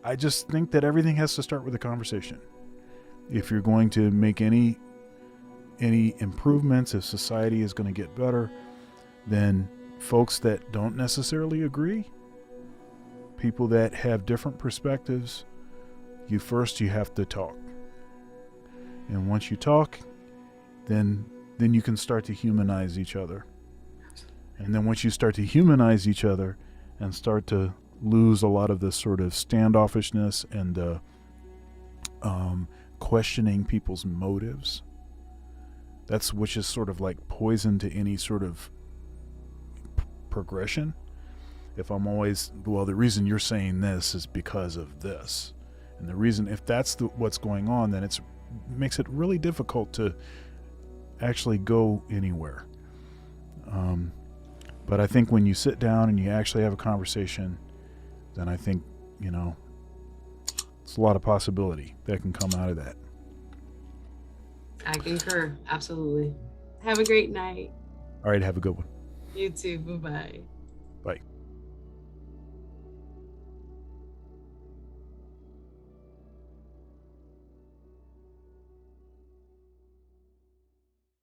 I just think that everything has to start with a conversation. If you're going to make any improvements, if society is going to get better, then folks that don't necessarily agree, people that have different perspectives, you have to talk. And once you talk, then you can start to humanize each other. And then once you start to humanize each other and start to lose a lot of this sort of standoffishness and questioning people's motives, which is sort of like poison to any sort of progression. If I'm always, well, the reason you're saying this is because of this, and the reason, if that's what's going on, then it makes it really difficult to actually go anywhere. But I think when you sit down and you actually have a conversation, then I think, it's a lot of possibility that can come out of that. I concur. Absolutely. Have a great night. All right, have a good one. You too. Bye-bye. Bye.